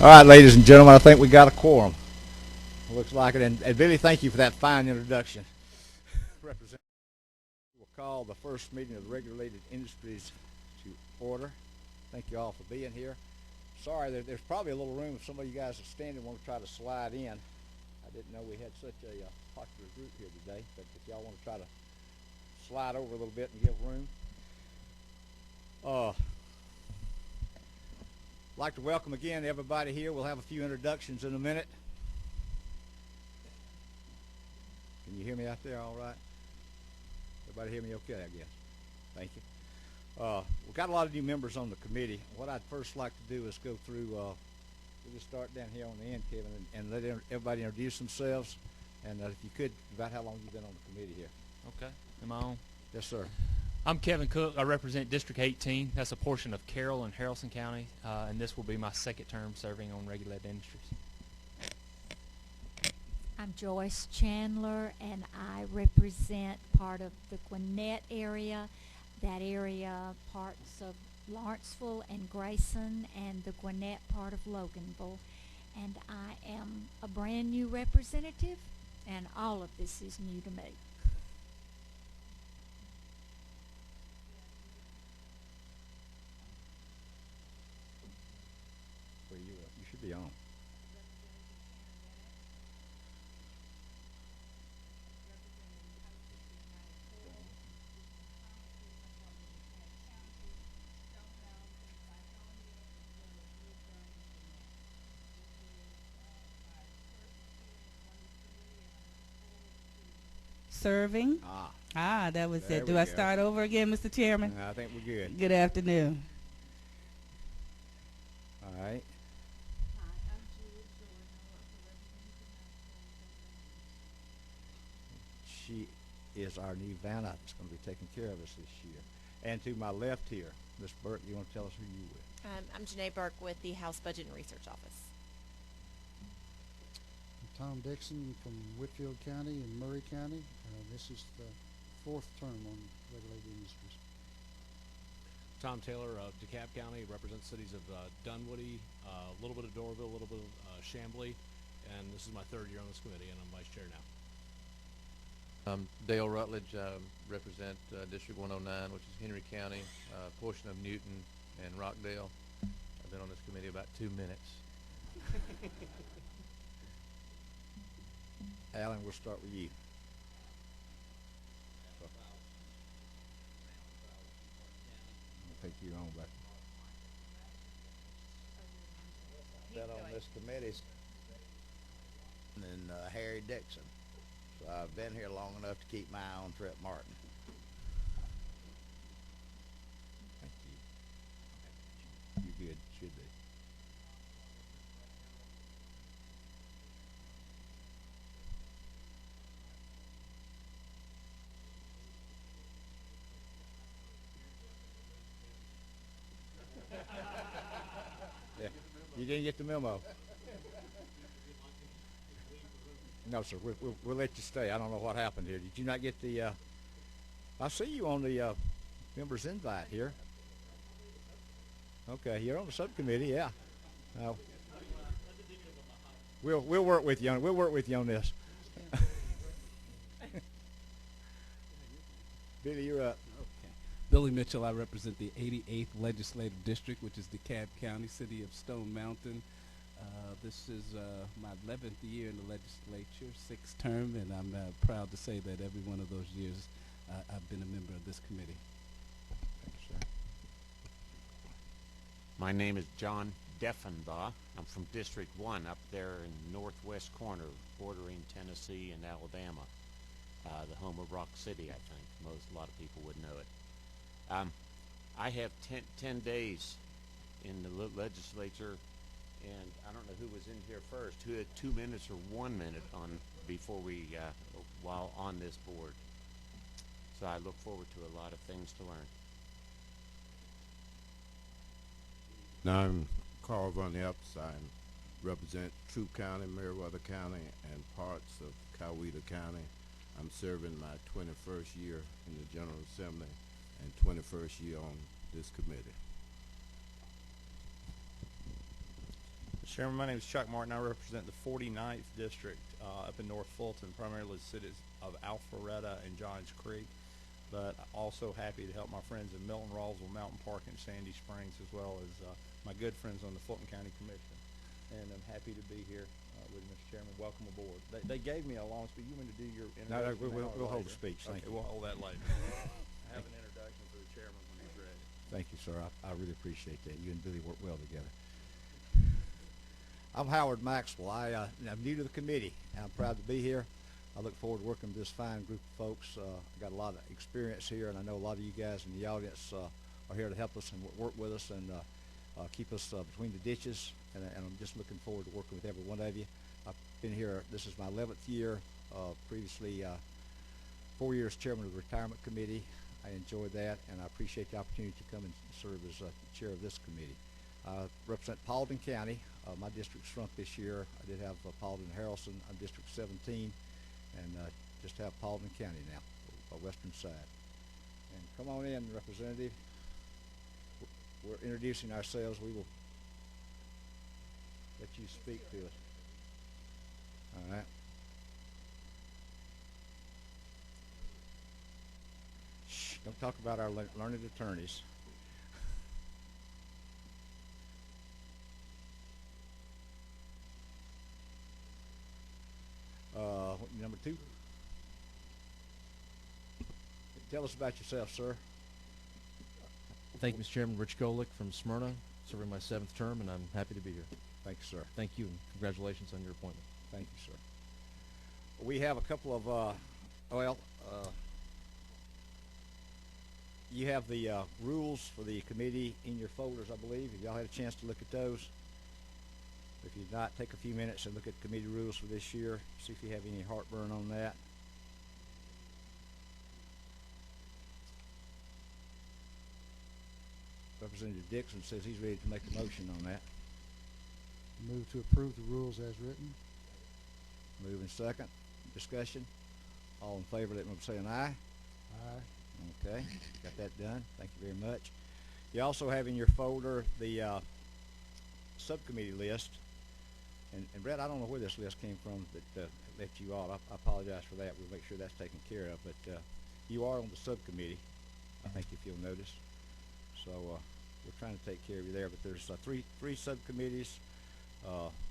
All right, ladies and gentlemen, I think we got a quorum. Looks like it. And Billy, thank you for that fine introduction. Representative will call the first meeting of the Regulated Industries to order. Thank you all for being here. Sorry, there's probably a little room if some of you guys are standing want to try to slide in. I didn't know we had such a popular group here today, but if y'all want to try to slide over a little bit and give room. I'd like to welcome again everybody here. We'll have a few introductions in a minute. Can you hear me out there all right? Everybody hear me okay, I guess? Thank you. We've got a lot of new members on the committee. What I'd first like to do is go through, we'll just start down here on the end, Kevin, and let everybody introduce themselves. And if you could, about how long you've been on the committee here. Okay. Am I on? Yes, sir. I'm Kevin Cook. I represent District 18. That's a portion of Carroll and Haralson County, and this will be my second term serving on Regulated Industries. I'm Joyce Chandler, and I represent part of the Gwinnett area, that area, parts of Lawrenceville and Grayson, and the Gwinnett part of Loganville. And I am a brand new representative, and all of this is new to me. Well, you should be on. Serving. That was There it. Do we I go. start over again, Mr. Chairman? I think we're good. Good afternoon. All right. She is our new Vanna that's going to be taking care of us this year. And to my left here, Ms. Burke, you want to tell us who you with? I'm Janae Burke with the House Budget and Research Office. Tom Dixon from Whitfield County and Murray County. This is the fourth term on Regulated Industries. Tom Taylor of DeKalb County, represents cities of Dunwoody, a little bit of Dorville, a little bit of Chamblee, and this is my third year on this committee, and I'm vice chair now. Dale Rutledge, represent District 109, which is Henry County, portion of Newton and Rockdale. I've been on this committee about 2 minutes. Alan, we'll start with you. I think you're on back. Been on this committee and Harry Dixon. So I've been here long enough to keep my eye on Trip Martin. Thank you. You're good. Should be. Yeah. You didn't get the memo. No, sir. We'll let you stay. I don't know what happened here. Did you not get the? I see you on the members' invite here. Okay, you're on the subcommittee. Yeah. We'll work with you on. We'll work with you on this. Billy, you're up. Okay. Billy Mitchell. I represent the 88th Legislative District, which is DeKalb County, city of Stone Mountain. This is my 11th year in the legislature, 6th term, and I'm proud to say that every one of those years I've been a member of this committee. Thank you, sir. My name is John Deffenbaugh. I'm from District 1 up there in the northwest corner, bordering Tennessee and Alabama, the home of Rock City, I think. A lot of people would know it. I have 10 days in the legislature, and I don't know who was in here first, who had 2 minutes or 1 minute while on this board. So I look forward to a lot of things to learn. Now I'm Carl Von Epstein, represent Troup County, Meriwether County, and parts of Coweta County. I'm serving my 21st year in the General Assembly and 21st year on this committee. Chairman, my name is Chuck Martin. I represent the 49th District up in North Fulton, primarily the cities of Alpharetta and Johns Creek, but also happy to help my friends in Milton, Rawlsville, Mountain Park, and Sandy Springs, as well as my good friends on the Fulton County Commission. And I'm happy to be here with Mr. Chairman. Welcome aboard. They gave me a long speech. You want to do your introduction? No, we'll hold the speech. Thank you. We'll hold that later. I have an introduction for the chairman when he's ready. Thank you, sir. I really appreciate that. You and Billy work well together. I'm Howard Maxwell. I'm new to the committee, and I'm proud to be here. I look forward to working with this fine group of folks. I've got a lot of experience here, and I know a lot of you guys in the audience are here to help us and work with us and keep us between the ditches, and I'm just looking forward to working with every one of you. I've been here, this is my 11th year, previously 4 years chairman of the retirement committee. I enjoyed that, and I appreciate the opportunity to come and serve as chair of this committee. I represent Paulding County. My district shrunk this year. I did have Paulding and Harrelson. I'm District 17, and just have Paulding County now, western side. And come on in, Representative. We're introducing ourselves. We will let you speak to us. All right. Shh, don't talk about our learned attorneys. Number 2. Tell us about yourself, sir. Thank you, Mr. Chairman. Rich Golick from Smyrna, serving my 7th term, and I'm happy to be here. Thank you, sir. Thank you, and congratulations on your appointment. Thank you, sir. We have a couple of, you have the rules for the committee in your folders, I believe. Have y'all had a chance to look at those? If you've not, take a few minutes and look at committee rules for this year. See if you have any heartburn on that. Representative Dixon says he's ready to make a motion on that. Move to approve the rules as written. Move in second. Discussion. All in favor, let me say an aye. Aye. Okay, got that done. Thank you very much. You also have in your folder the subcommittee list. And Brett, I don't know where this list came from that left you off. I apologize for that. We'll make sure that's taken care of. But you are on the subcommittee, I think, if you'll notice. So we're trying to take care of you there. But there's three subcommittees.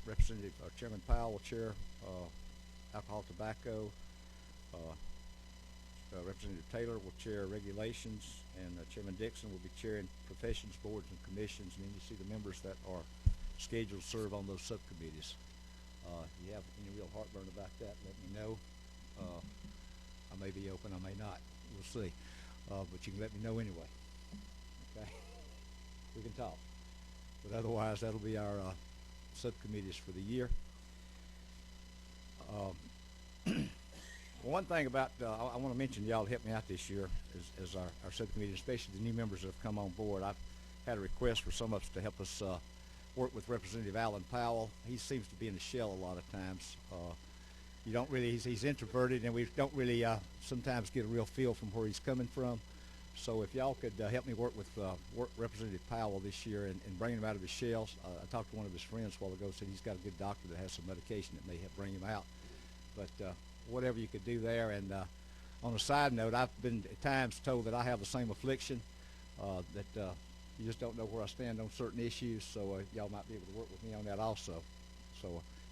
Representative Chairman Powell will chair alcohol, tobacco. Representative Taylor will chair regulations, and Chairman Dixon will be chairing professions, boards, and commissions. And then you see the members that are scheduled to serve on those subcommittees. If you have any real heartburn about that, let me know. I may be open, I may not. We'll see. But you can let me know anyway. Okay? We can talk. But otherwise, that'll be our subcommittees for the year. One thing about, I want to mention y'all help me out this year as our subcommittee, especially the new members that have come on board. I've had a request for some of us to help us work with Representative Alan Powell. He seems to be in the shell a lot of times. You don't really, he's introverted, and we don't really sometimes get a real feel from where he's coming from. So if y'all could help me work with Representative Powell this year and bring him out of his shell. I talked to one of his friends a while ago, said he's got a good doctor that has some medication that may help bring him out. But whatever you could do there. And on a side note, I've been at times told that I have the same affliction, that you just don't know where I stand on certain issues, so y'all might be able to work with me on that also. So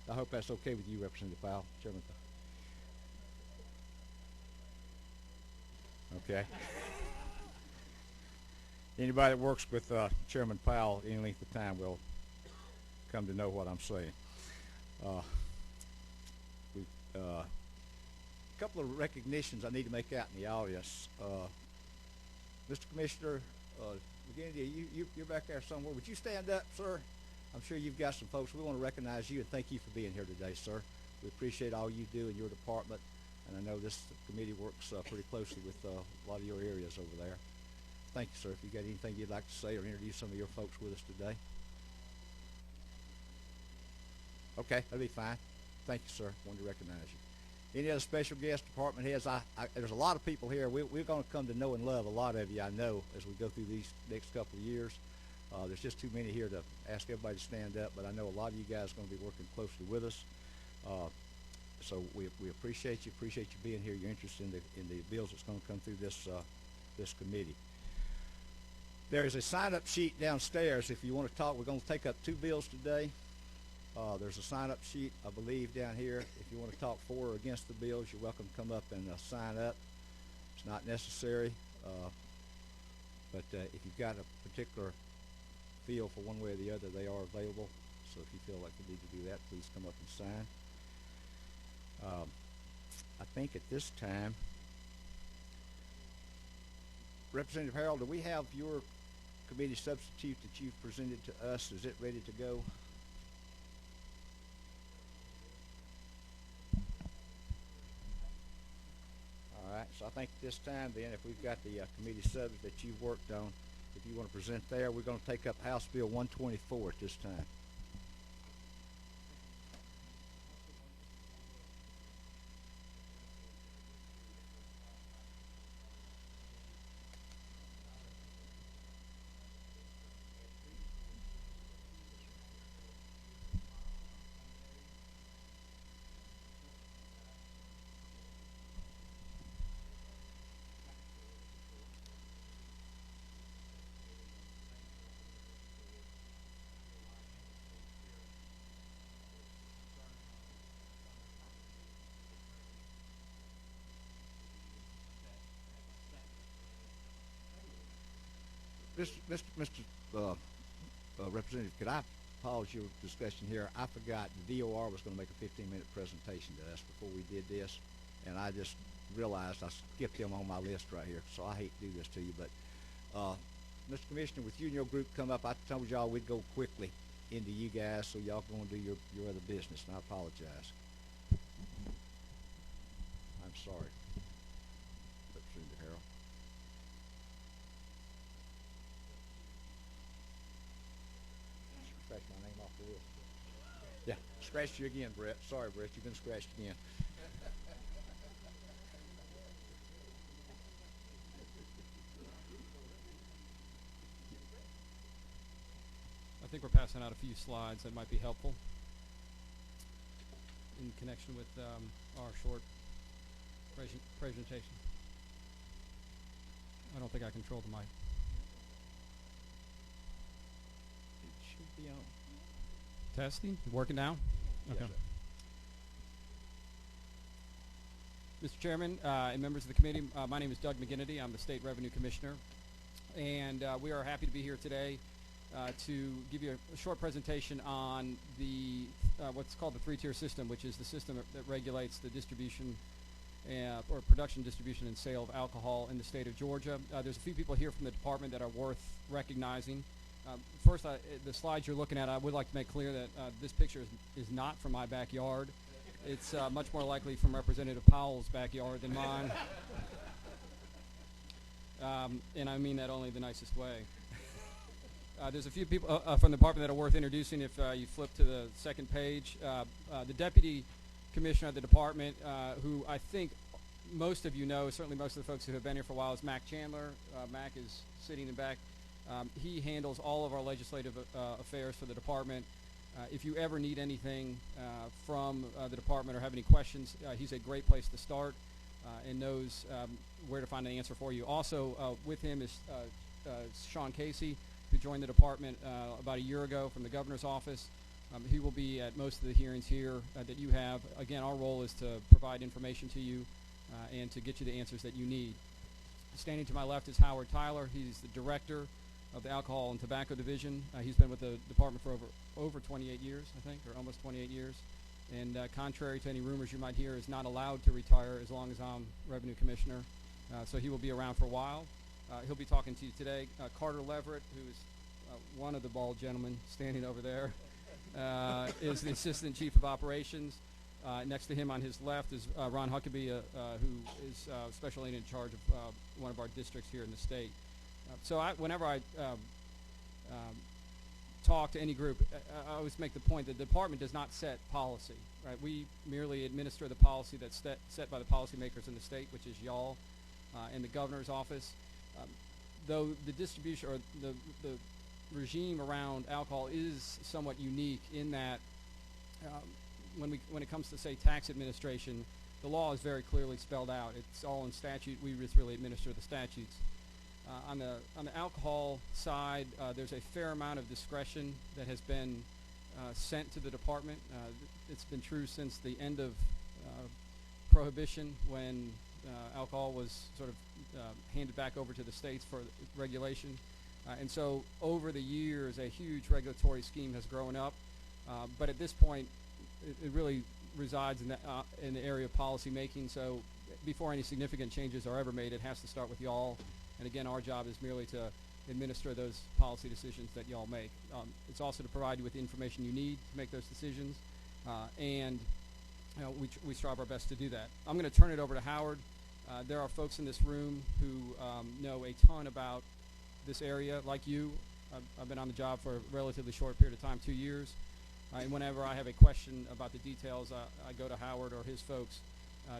I hope that's okay with you, Representative Powell, Chairman. Okay. Anybody that works with Chairman Powell any length of time will come to know what I'm saying. A couple of recognitions I need to make out in the audience. Mr. Commissioner, McGinnity, you're back there somewhere. Would you stand up, sir? I'm sure you've got some folks. We want to recognize you and thank you for being here today, sir. We appreciate all you do in your department, and I know this committee works pretty closely with a lot of your areas over there. Thank you, sir. If you got anything you'd like to say or introduce some of your folks with us today. Okay, that'll be fine. Thank you, sir. Wanted to recognize you. Any other special guest, department heads? There's a lot of people here. We're going to come to know and love a lot of you, I know, as we go through these next couple of years. There's just too many here to ask everybody to stand up, but I know a lot of you guys are going to be working closely with us. So we appreciate you being here, your interest in the bills that's going to come through this committee. There is a sign-up sheet downstairs if you want to talk. We're going to take up 2 bills today. There's a sign-up sheet, I believe, down here. If you want to talk for or against the bills, you're welcome to come up and sign up. It's not necessary, but if you've got a particular feel for one way or the other, they are available. So if you feel like you need to do that, please come up and sign. I think at this time, Representative Harold, do we have your committee substitute that you've presented to us? Is it ready to go? All right, so I think at this time then, if we've got the committee subs that you've worked on, if you want to present there, we're going to take up House Bill 124 at this time. Mr. Representative, could I pause your discussion here? I forgot the DOR was going to make a 15-minute presentation to us before we did this, and I just realized I skipped him on my list right here, so I hate to do this to you. But, Mr. Commissioner, with you and your group come up, I told y'all we'd go quickly into you guys, so y'all can go and do your other business, and I apologize. I'm sorry, Representative Harrell. Scratch my name off the list. Yeah, scratched you again, Brett. Sorry, Brett, you've been scratched again. I think we're passing out a few slides that might be helpful in connection with our short presentation. I don't think I control the mic. It should be on. Testing? Working now? Okay. Yes, Mr. Chairman and members of the committee, my name is Doug McGinnity. I'm the State Revenue Commissioner. And we are happy to be here today to give you a short presentation on the what's called the 3-tier system, which is the system that regulates the distribution or production, distribution, and sale of alcohol in the state of Georgia. There's a few people here from the department that are worth recognizing. First, the slides you're looking at, I would like to make clear that this picture is not from my backyard. It's much more likely from Representative Powell's backyard than mine. And I mean that only the nicest way. There's a few people from the department that are worth introducing if you flip to the second page. The Deputy Commissioner of the department, who I think most of you know, certainly most of the folks who have been here for a while, is Mac Chandler. Mac is sitting in back. He handles all of our legislative affairs for the department. If you ever need anything from the department or have any questions, he's a great place to start and knows where to find an answer for you. Also with him is Sean Casey, who joined the department about a year ago from the governor's office. He will be at most of the hearings here that you have. Again, our role is to provide information to you and to get you the answers that you need. Standing to my left is Howard Tyler. He's the director of the Alcohol and Tobacco Division. He's been with the department for over 28 years, I think, or almost 28 years. And contrary to any rumors you might hear, is not allowed to retire as long as I'm Revenue Commissioner. So he will be around for a while. He'll be talking to you today. Carter Leverett, who is one of the bald gentlemen standing over there, is the Assistant Chief of Operations. Next to him on his left is Ron Huckabee, who is Special Agent in charge of one of our districts here in the state. So whenever I talk to any group, I always make the point that the department does not set policy. Right? We merely administer the policy that's set by the policymakers in the state, which is y'all and the governor's office. Though the distribution or the regime around alcohol is somewhat unique in that when it comes to, say, tax administration, the law is very clearly spelled out. It's all in statute. We just really administer the statutes. On the alcohol side, there's a fair amount of discretion that has been sent to the department. It's been true since the end of Prohibition, when alcohol was sort of handed back over to the states for regulation. And so over the years, a huge regulatory scheme has grown up. But at this point, it really resides in the area of policy making. So before any significant changes are ever made, it has to start with y'all. And again, our job is merely to administer those policy decisions that y'all make. It's also to provide you with the information you need to make those decisions. And we strive our best to do that. I'm going to turn it over to Howard. There are folks in this room who know a ton about this area, like you. I've been on the job for a relatively short period of time, 2 years. And whenever I have a question about the details, I go to Howard or his folks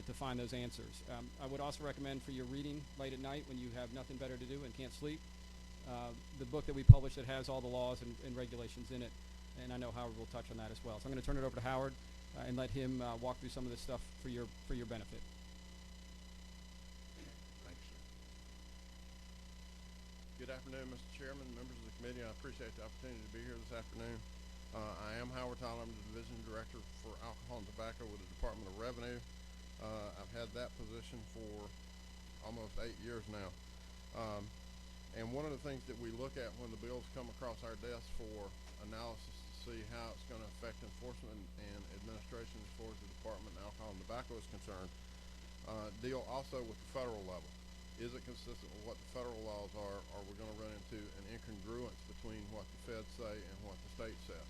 to find those answers. I would also recommend for your reading late at night when you have nothing better to do and can't sleep, the book that we published that has all the laws and regulations in it. And I know Howard will touch on that as well. So I'm going to turn it over to Howard and let him walk through some of this stuff for your benefit. Thanks, sir. Good afternoon, Mr. Chairman, members of the committee. I appreciate the opportunity to be here this afternoon. I am Howard Tyler. I'm the Division Director for Alcohol and Tobacco with the Department of Revenue. I've had that position for almost 8 years now. And one of the things that we look at when the bills come across our desk for analysis to see how it's going to affect enforcement and administration as far as the Department of Alcohol and Tobacco is concerned, deal also with the federal level. Is it consistent with what the federal laws are? Are we going to run into an incongruence between what the feds say and what the state says?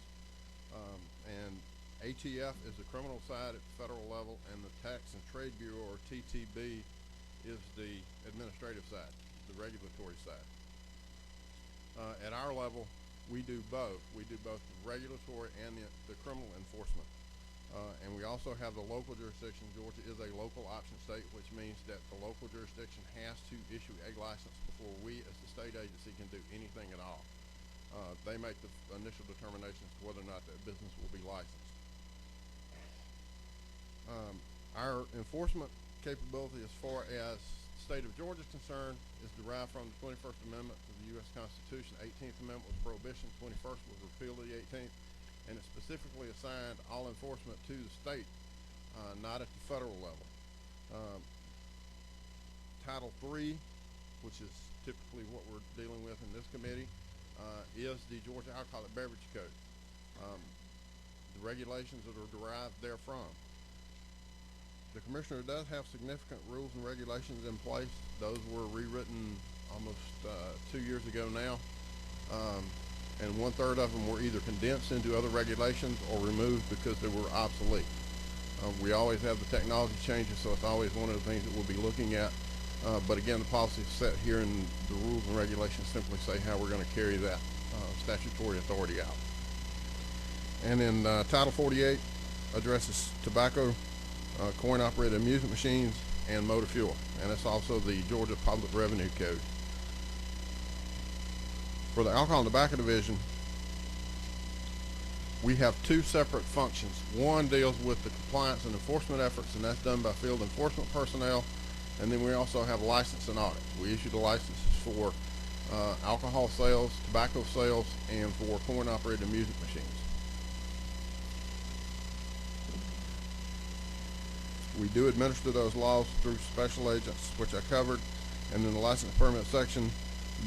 And ATF is the criminal side at the federal level, and the Tax and Trade Bureau, or TTB, is the administrative side, the regulatory side. At our level, we do both. We do both the regulatory and the criminal enforcement. And we also have the local jurisdiction. Georgia is a local option state, which means that the local jurisdiction has to issue a license before we, as the state agency, can do anything at all. They make the initial determination as to whether or not that business will be licensed. Our enforcement capability as far as the state of Georgia is concerned is derived from the 21st Amendment to the U.S. Constitution. 18th Amendment was prohibition, 21st was repeal of the 18th, and it specifically assigned all enforcement to the state, not at the federal level. Title III, which is typically what we're dealing with in this committee, is the Georgia Alcoholic Beverage Code. The regulations that are derived therefrom. The Commissioner does have significant rules and regulations in place. Those were rewritten almost 2 years ago now. And 1/3 of them were either condensed into other regulations or removed because they were obsolete. We always have the technology changes, so it's always one of the things that we'll be looking at. But again, the policy is set here, and the rules and regulations simply say how we're going to carry that statutory authority out. And then Title 48 addresses tobacco, coin-operated amusement machines, and motor fuel. And it's also the Georgia Public Revenue Code. For the Alcohol and Tobacco Division, we have two separate functions. One deals with the compliance and enforcement efforts, and that's done by field enforcement personnel. And then we also have license and audit. We issue the licenses for alcohol sales, tobacco sales, and for coin-operated amusement machines. We do administer those laws through special agents, which I covered, and then the license permit section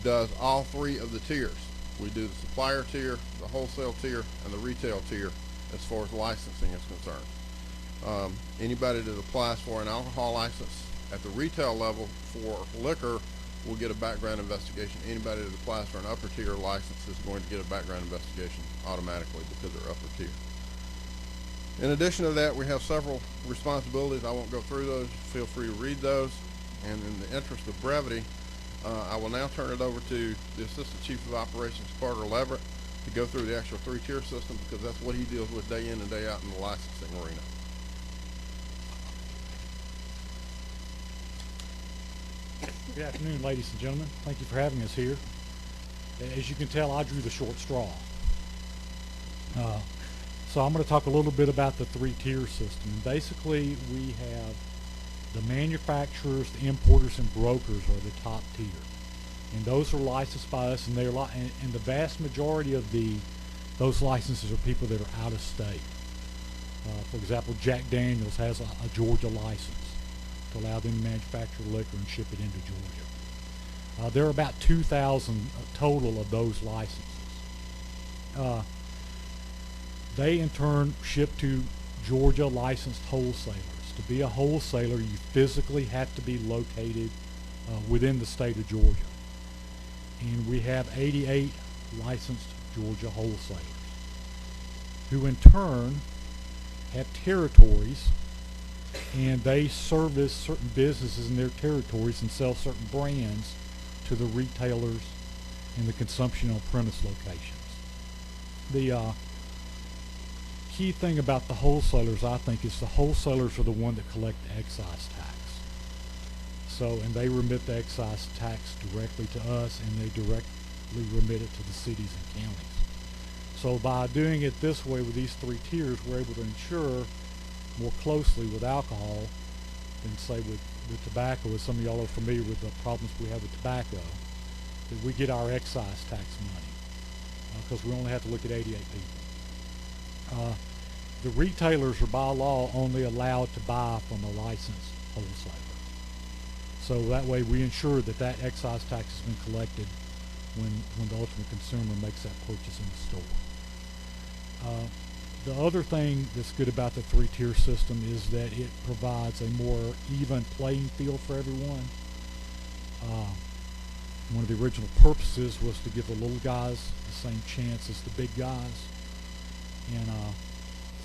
does all three of the tiers. We do the supplier tier, the wholesale tier, and the retail tier as far as licensing is concerned. Anybody that applies for an alcohol license at the retail level for liquor will get a background investigation. Anybody that applies for an upper tier license is going to get a background investigation automatically because they're upper tier. In addition to that, we have several responsibilities. I won't go through those. Feel free to read those. And in the interest of brevity, I will now turn it over to the Assistant Chief of Operations, Carter Leverett, to go through the actual three-tier system, because that's what he deals with day in and day out in the licensing arena. Good afternoon, ladies and gentlemen. Thank you for having us here. as you can tell, I drew the short straw. So I'm going to talk a little bit about the three-tier system. Basically, we have the manufacturers, the importers, and brokers are the top tier, and those are licensed by us, and they're and the vast majority of those licenses are people that are out of state. For example, Jack Daniels has a Georgia license to allow them to manufacture liquor and ship it into Georgia. There are about 2,000 total of those licenses. They in turn ship to Georgia licensed wholesalers. To be a wholesaler, you physically have to be located within the state of Georgia. And we have 88 licensed Georgia wholesalers, who in turn have territories, and they service certain businesses in their territories and sell certain brands to the retailers and the consumption on-premise locations. The key thing about the wholesalers, I think, is the wholesalers are the one that collect the excise tax. So, and they remit the excise tax directly to us, and they directly remit it to the cities and counties. So by doing it this way with these three tiers, we're able to ensure more closely with alcohol than say with tobacco, as some of y'all are familiar with the problems we have with tobacco, that we get our excise tax money because we only have to look at 88 people. The retailers are by law only allowed to buy from a licensed wholesaler. So that way we ensure that that excise tax has been collected when the ultimate consumer makes that purchase in the store. The other thing that's good about the three-tier system is that it provides a more even playing field for everyone. One of the original purposes was to give the little guys the same chance as the big guys. And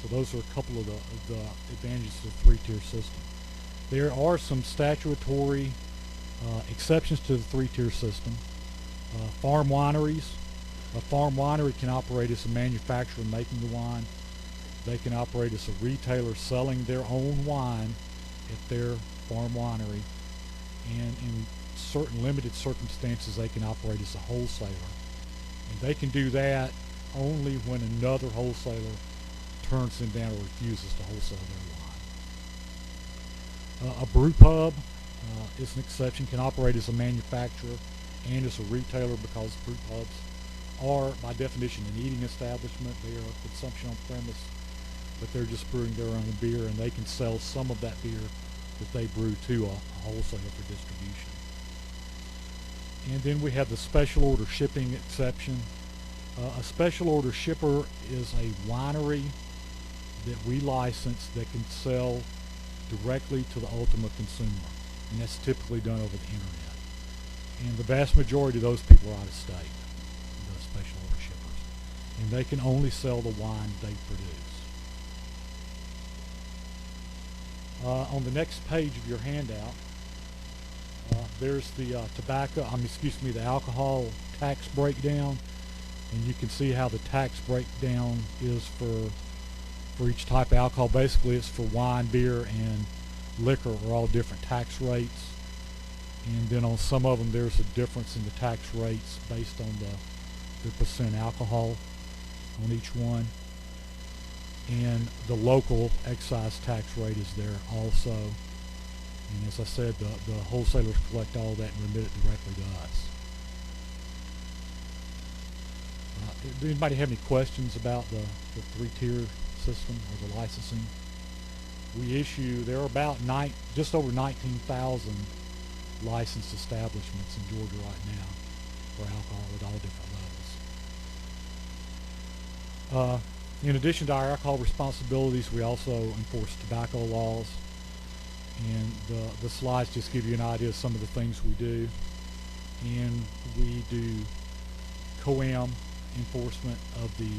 so those are a couple of the advantages of the three-tier system. There are some statutory exceptions to the three-tier system. Farm wineries. A farm winery can operate as a manufacturer making the wine. They can operate as a retailer selling their own wine at their farm winery. And in certain limited circumstances, they can operate as a wholesaler. And they can do that only when another wholesaler turns them down or refuses to wholesale their wine. A brew pub is an exception, can operate as a manufacturer and as a retailer because brew pubs are, by definition, an eating establishment. They are a consumption on premise, but they're just brewing their own beer, and they can sell some of that beer that they brew to a wholesaler for distribution. And then we have the special order shipping exception. A special order shipper is a winery that we license that can sell directly to the ultimate consumer, and that's typically done over the internet. And the vast majority of those people are out of state, the special order shippers, and they can only sell the wine they produce. On the next page of your handout, there's the the alcohol tax breakdown, and you can see how the tax breakdown is for each type of alcohol. Basically, it's for wine, beer, and liquor are all different tax rates. And then on some of them, there's a difference in the tax rates based on the percent alcohol on each one. And the local excise tax rate is there also. And as I said, the wholesalers collect all that and remit it directly to us. Does anybody have any questions about the three-tier system or the licensing? There are about just over 19,000 licensed establishments in Georgia right now for alcohol at all different levels. In addition to our alcohol responsibilities, we also enforce tobacco laws, and the slides just give you an idea of some of the things we do. And we do COAM enforcement of the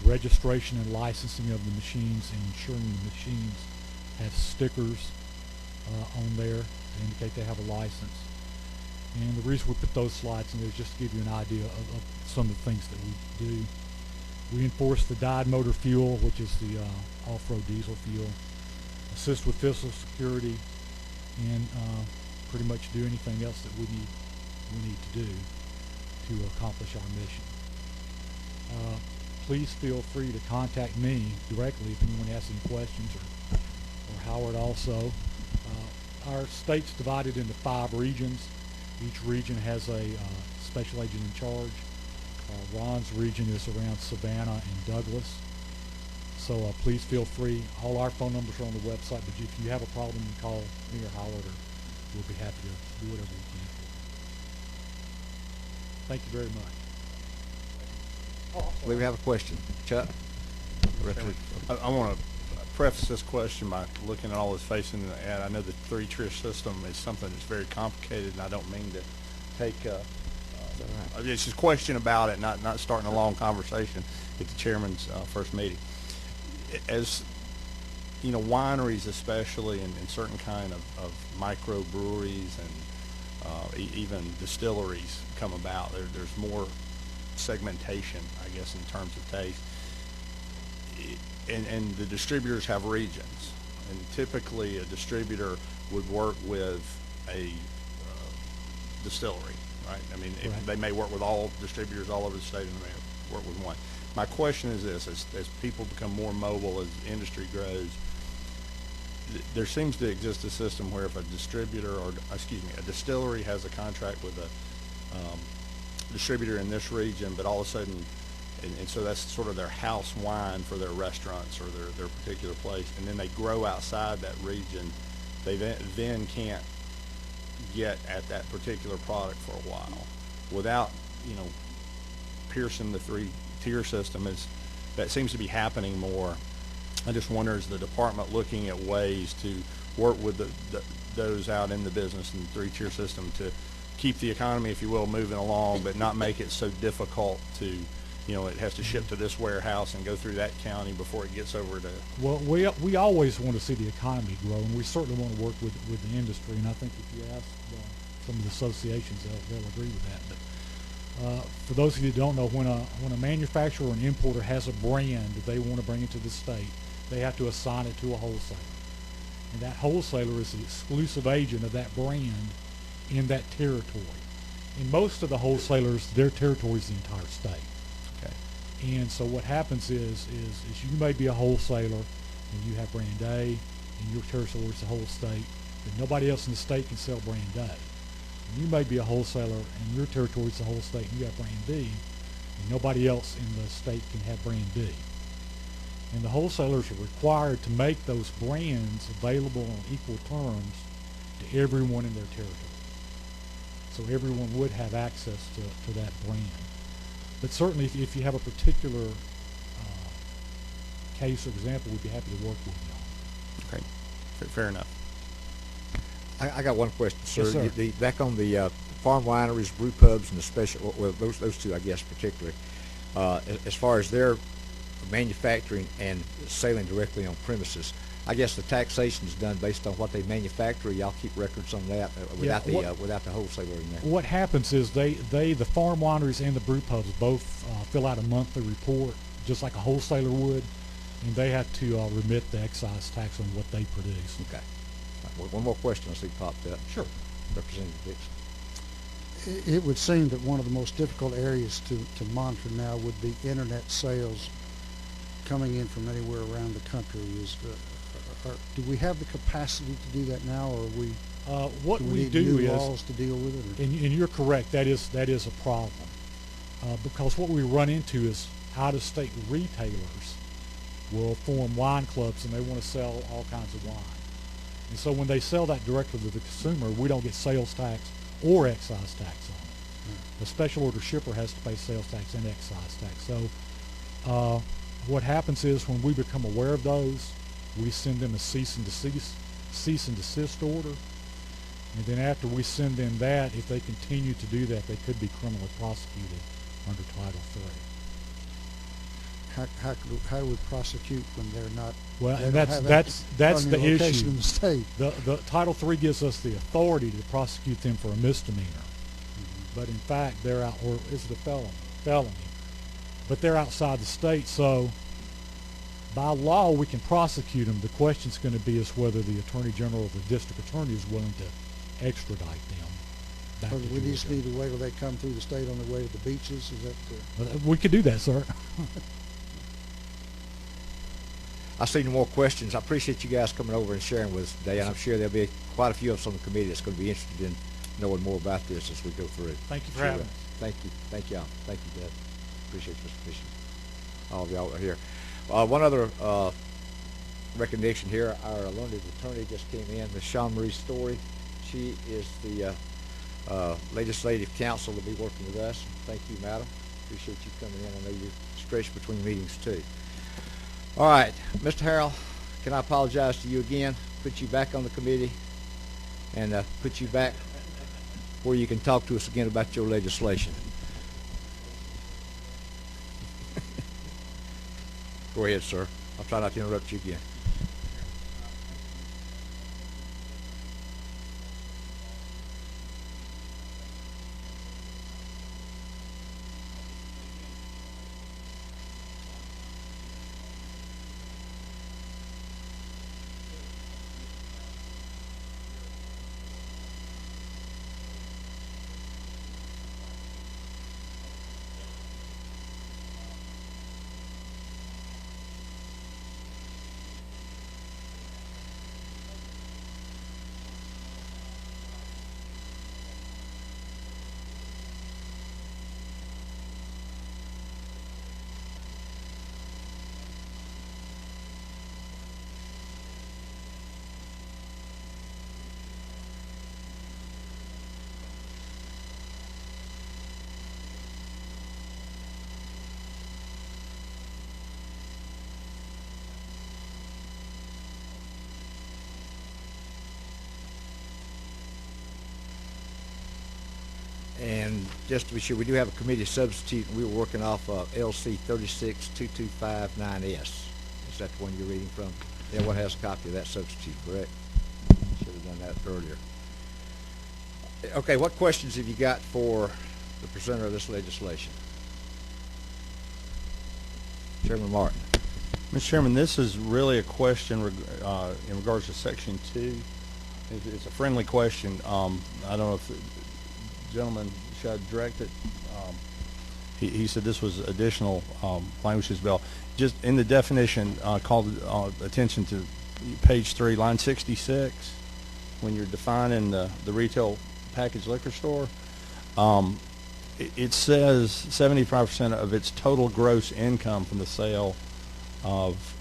registration and licensing of the machines and ensuring the machines have stickers on there to indicate they have a license. And the reason we put those slides in there is just to give you an idea of some of the things that we do. We enforce the dyed motor fuel, which is the off-road diesel fuel, assist with physical security, and pretty much do anything else that we need to do to accomplish our mission. Please feel free to contact me directly if anyone has any questions, or Howard also. Our state's divided into 5 regions. Each region has a special agent in charge. Ron's region is around Savannah and Douglas. So please feel free. All our phone numbers are on the website, but if you have a problem, you call me or Howard, or we'll be happy to do whatever we can for you. Thank you very much. I believe we have a question. Chuck? I want to preface this question by looking at all this facing the ad. I know the 3-tier system is something that's very complicated, and I don't mean to take it's just a question about it, not starting a long conversation at the chairman's first meeting. As you know, wineries especially, and certain kind of microbreweries and even distilleries come about. There's more segmentation, I guess, in terms of taste. And the distributors have regions, and typically a distributor would work with a distillery, right? I mean, Right. they may work with all distributors all over the state, and they may work with one. My question is this: as people become more mobile, as the industry grows, there seems to exist a system where if a distributor, or excuse me, a distillery has a contract with a distributor in this region, but all of a sudden, and so that's sort of their house wine for their restaurants or their particular place, and then they grow outside that region, they then can't get at that particular product for a while without, you know, piercing the 3-tier system. That seems to be happening more. I just wonder, is the department looking at ways to work with those out in the business in the 3-tier system to keep the economy, if you will, moving along, but not make it so difficult to, you know, it has to ship to this warehouse and go through that county before it gets over to. Well, we always want to see the economy grow, and we certainly want to work with the industry. And I think if you ask some of the associations, they'll agree with that. But for those of you who don't know, when a manufacturer or an importer has a brand that they want to bring into the state, they have to assign it to a wholesaler, and that wholesaler is the exclusive agent of that brand in that territory. And most of the wholesalers, their territory is the entire state. Okay. And so what happens is you may be a wholesaler and you have brand A, and your territory is the whole state, but nobody else in the state can sell brand A. And you may be a wholesaler and your territory is the whole state, and you have brand B, and nobody else in the state can have brand B. And the wholesalers are required to make those brands available on equal terms to everyone in their territory. So everyone would have access to that brand. But certainly if you have a particular case or example, we'd be happy to work with you on. Okay, fair enough. I got one question, sir. Yes, sir. Back on the farm wineries, brew pubs, and the special, well, those 2, I guess, particularly, as far as their manufacturing and selling directly on premises, I guess the taxation is done based on what they manufacture. Y'all keep records on that without the wholesaler in there. What happens is the farm wineries and the brew pubs both fill out a monthly report, just like a wholesaler would, and they have to remit the excise tax on what they produce. Okay. Well, one more question I see popped up. Sure. Representative Dixon. It would seem that one of the most difficult areas to monitor now would be internet sales coming in from anywhere around the country. Do we have the capacity to do that now, or do we need new laws to deal with it? And you're correct, that is a problem, because what we run into is out-of-state retailers will form wine clubs and they want to sell all kinds of wine. And so when they sell that directly to the consumer, we don't get sales tax or excise tax on it. The special order shipper has to pay sales tax and excise tax. So what happens is when we become aware of those, we send them a cease and desist order. And then after we send them that, if they continue to do that, they could be criminally prosecuted under Title III. How do we prosecute when they're not? Well, and that's the issue. In the state. The Title III gives us the authority to prosecute them for a misdemeanor, but in fact they're out, or is it a felony? But they're outside the state, so by law we can prosecute them. The question's going to be is whether the Attorney General or the District Attorney is willing to extradite them. back Or to we just Georgia. need to wait till they come through the state on their way to the beaches, is that But we could do that, sir. I see no more questions. I appreciate you guys coming over and sharing with us today, and I'm sure there'll be quite a few of us on the committee that's going to be interested in knowing more about this as we go through. Thank you for Sure. having us. Thank you. Thank y'all. Thank you, Deb. Appreciate you, Mr. Fisher. All of y'all are here. One other recognition here. Our learned attorney just came in, Ms. Sean Marie Story. She is the legislative counsel to be working with us. Thank you, madam. Appreciate you coming in. I know you're stretched between meetings, too. All right, Mr. Harrell, can I apologize to you again, put you back on the committee, and put you back where you can talk to us again about your legislation. Go ahead, sir. I'll try not to interrupt you again. And just to be sure, we do have a committee substitute, and we were working off LC 3622559S. Is that the one you're reading from? Everyone has a copy of that substitute, correct? Should have done that earlier. Okay, what questions have you got for the presenter of this legislation? Chairman Martin. Mr. Chairman, this is really a question in regards to Section 2. It's a friendly question. I don't know if gentleman, should I direct it? He said this was additional language as well. Just in the definition, called attention to page 3, line 66, when you're defining the retail packaged liquor store. It says 75% of its total gross income from the sale of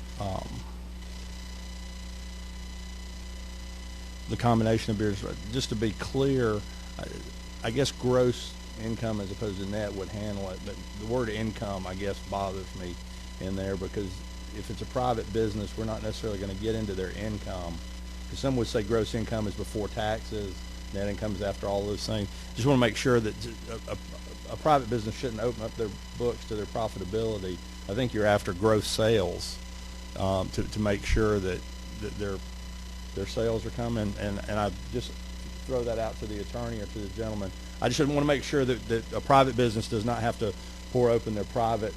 the combination of beers. Just to be clear, I guess gross income as opposed to net would handle it, but the word income, I guess, bothers me in there, because if it's a private business, we're not necessarily going to get into their income, because some would say gross income is before taxes, net income is after all those things. Just want to make sure that a private business shouldn't open up their books to their profitability. I think you're after gross sales to make sure that their sales are coming, and I just throw that out to the attorney or to the gentleman. I just want to make sure that a private business does not have to pour open their private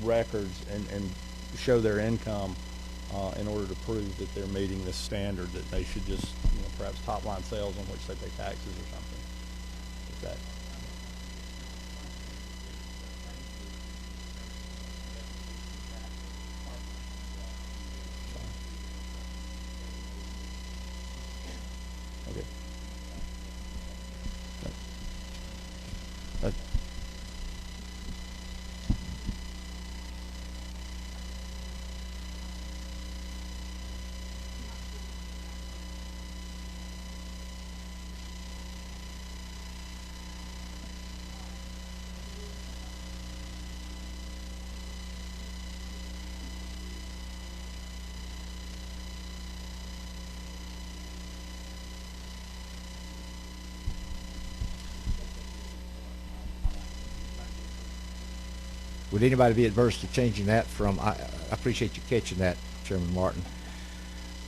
records and show their income in order to prove that they're meeting this standard, that they should just, perhaps top line sales on which they pay taxes or something. Is that? Okay. Would anybody be adverse to changing that from, I appreciate you catching that, Chairman Martin,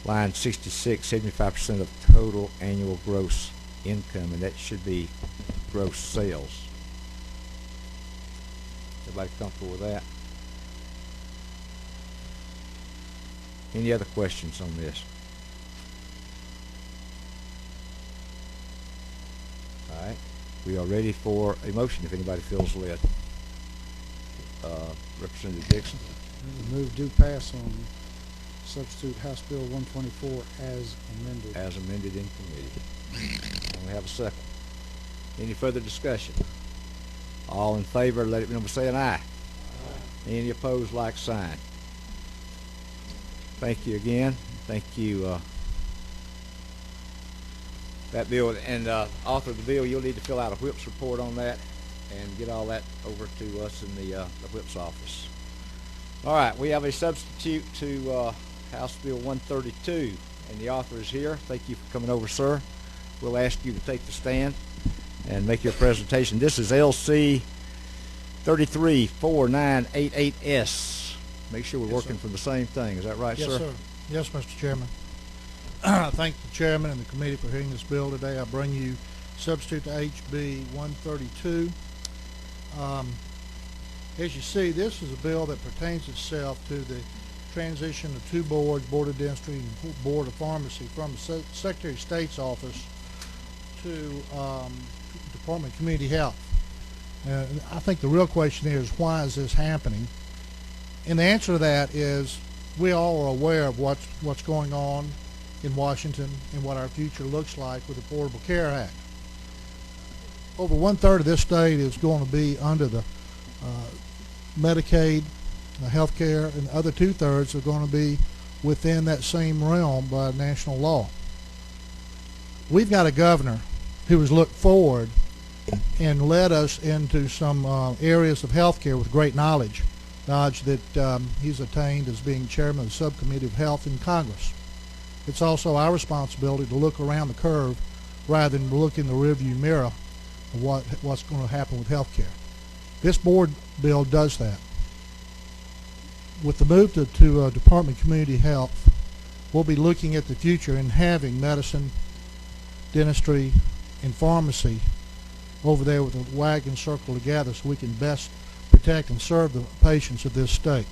line 66, 75% of total annual gross income, and that should be gross sales. Everybody comfortable with that? Any other questions on this? All right. We are ready for a motion if anybody feels led. Representative Dixon. Move do pass on substitute House Bill 124 as amended. As amended in committee. And we have a second. Any further discussion? All in favor, let it be known by saying aye. Any opposed, like sign. Thank you again. Thank you. That bill and author of the bill, you'll need to fill out a whip's report on that and get all that over to us in the whip's office. All right, we have a substitute to House Bill 132, and the author is here. Thank you for coming over, sir. We'll ask you to take the stand and make your presentation. This is LC 334988S. Make sure we're working for the same thing. Is that right, yes, sir? Yes, sir. Yes, Mr. Chairman. I thank the chairman and the committee for hearing this bill today. I bring you substitute to HB 132. As you see, this is a bill that pertains itself to the transition of two boards, Board of Dentistry and Board of Pharmacy, from the Secretary of State's office to Department of Community Health. I think the real question is, why is this happening? And the answer to that is, we all are aware of what's going on in Washington and what our future looks like with the Affordable Care Act. Over 1/3 of this state is going to be under the Medicaid, health care, and the other 2/3 are going to be within that same realm by national law. We've got a governor who has looked forward and led us into some areas of health care with great knowledge that he's attained as being chairman of the Subcommittee of Health in Congress. It's also our responsibility to look around the curve rather than look in the rearview mirror of what's going to happen with health care. This board bill does that. With the move to Department of Community Health, we'll be looking at the future and having medicine, dentistry, and pharmacy over there with a wagon circle together so we can best protect and serve the patients of this state.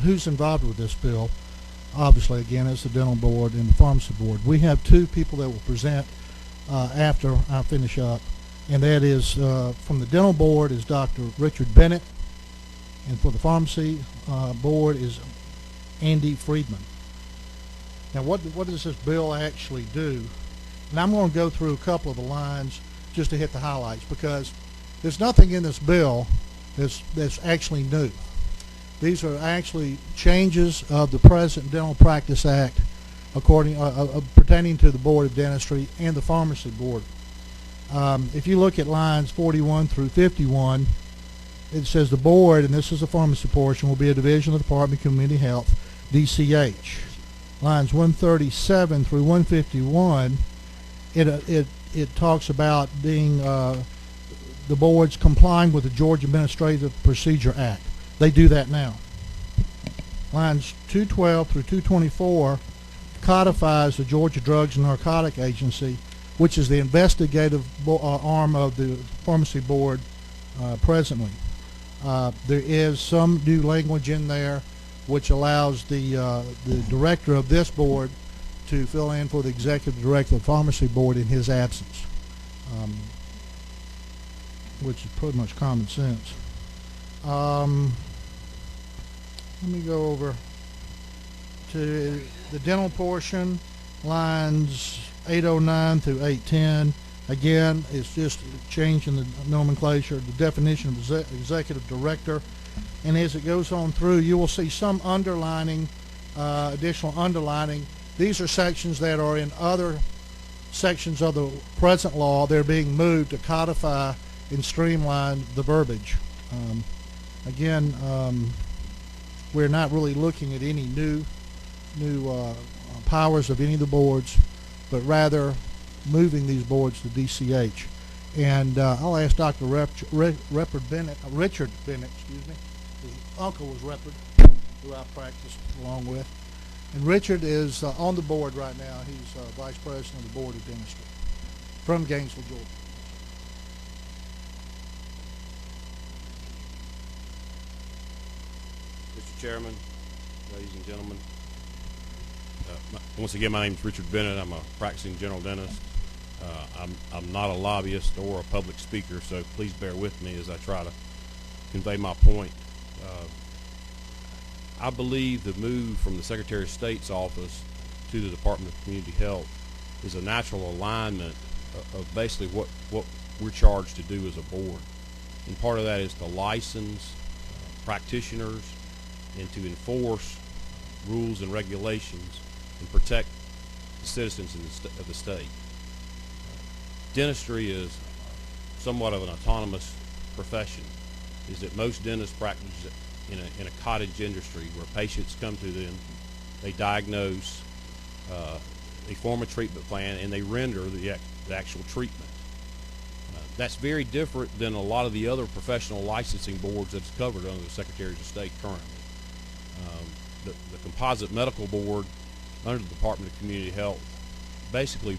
Who's involved with this bill? Obviously, again, it's the dental board and the pharmacy board. We have two people that will present after I finish up, and that is from the dental board is Dr. Richard Bennett, and for the pharmacy board is Andy Friedman. Now, what does this bill actually do? And I'm going to go through a couple of the lines just to hit the highlights, because there's nothing in this bill that's actually new. These are actually changes of the present Dental Practice Act pertaining to the Board of Dentistry and the Pharmacy Board. If you look at lines 41 through 51, it says the board, and this is the pharmacy portion, will be a division of the Department of Community Health, DCH. Lines 137 through 151, it talks about being the boards complying with the Georgia Administrative Procedure Act. They do that now. Lines 212 through 224 codifies the Georgia Drugs and Narcotic Agency, which is the investigative arm of the Pharmacy Board presently. There is some new language in there which allows the director of this board to fill in for the executive director of the Pharmacy Board in his absence, which is pretty much common sense. Let me go over to the dental portion, lines 809 through 810. Again, it's just changing the nomenclature, the definition of executive director. And as it goes on through, you will see some underlining, additional underlining. These are sections that are in other sections of the present law. They're being moved to codify and streamline the verbiage. Again, we're not really looking at any new powers of any of the boards, but rather moving these boards to DCH. And I'll ask Dr. Richard Bennett, excuse me. His uncle was Reppard, who I practiced along with. And Richard is on the board right now. He's Vice President of the Board of Dentistry from Gainesville, Georgia. Mr. Chairman, ladies and gentlemen, once again, my name is Richard Bennett. I'm a practicing general dentist. I'm not a lobbyist or a public speaker, so please bear with me as I try to convey my point. I believe the move from the Secretary of State's office to the Department of Community Health is a natural alignment of basically what we're charged to do as a board. And part of that is to license practitioners and to enforce rules and regulations and protect the citizens of the state. Dentistry is somewhat of an autonomous profession, is that most dentists practice in a cottage industry where patients come to them, they diagnose, they form a treatment plan, and they render the actual treatment. That's very different than a lot of the other professional licensing boards that's covered under the Secretaries of State currently. The Composite Medical Board under the Department of Community Health basically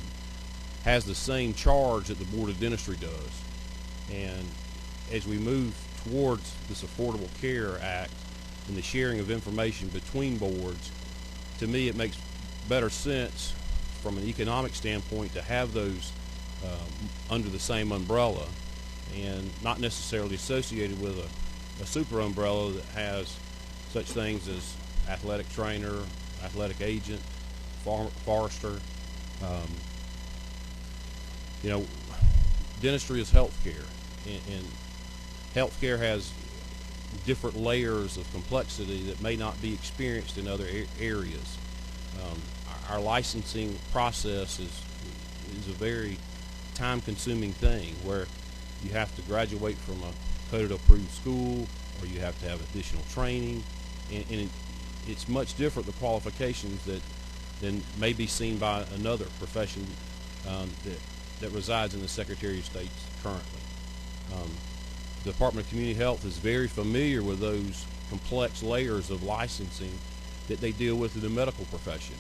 has the same charge that the Board of Dentistry does. And as we move towards this Affordable Care Act and the sharing of information between boards, to me it makes better sense from an economic standpoint to have those under the same umbrella and not necessarily associated with a super umbrella that has such things as athletic trainer, athletic agent, forester. Dentistry is healthcare, and healthcare has different layers of complexity that may not be experienced in other areas. Our licensing process is a very time-consuming thing where you have to graduate from a code-approved school, or you have to have additional training, and it's much different, the qualifications than may be seen by another profession that resides in the Secretary of State currently. The Department of Community Health is very familiar with those complex layers of licensing that they deal with in the medical profession.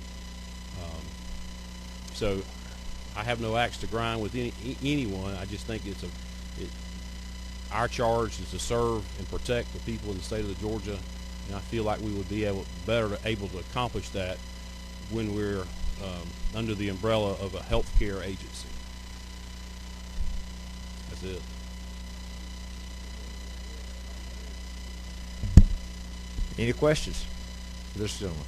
So I have no axe to grind with anyone. I just think our charge is to serve and protect the people in the state of Georgia, and I feel like we would be able to accomplish that when we're under the umbrella of a healthcare agency. That's it. Any questions for this gentleman?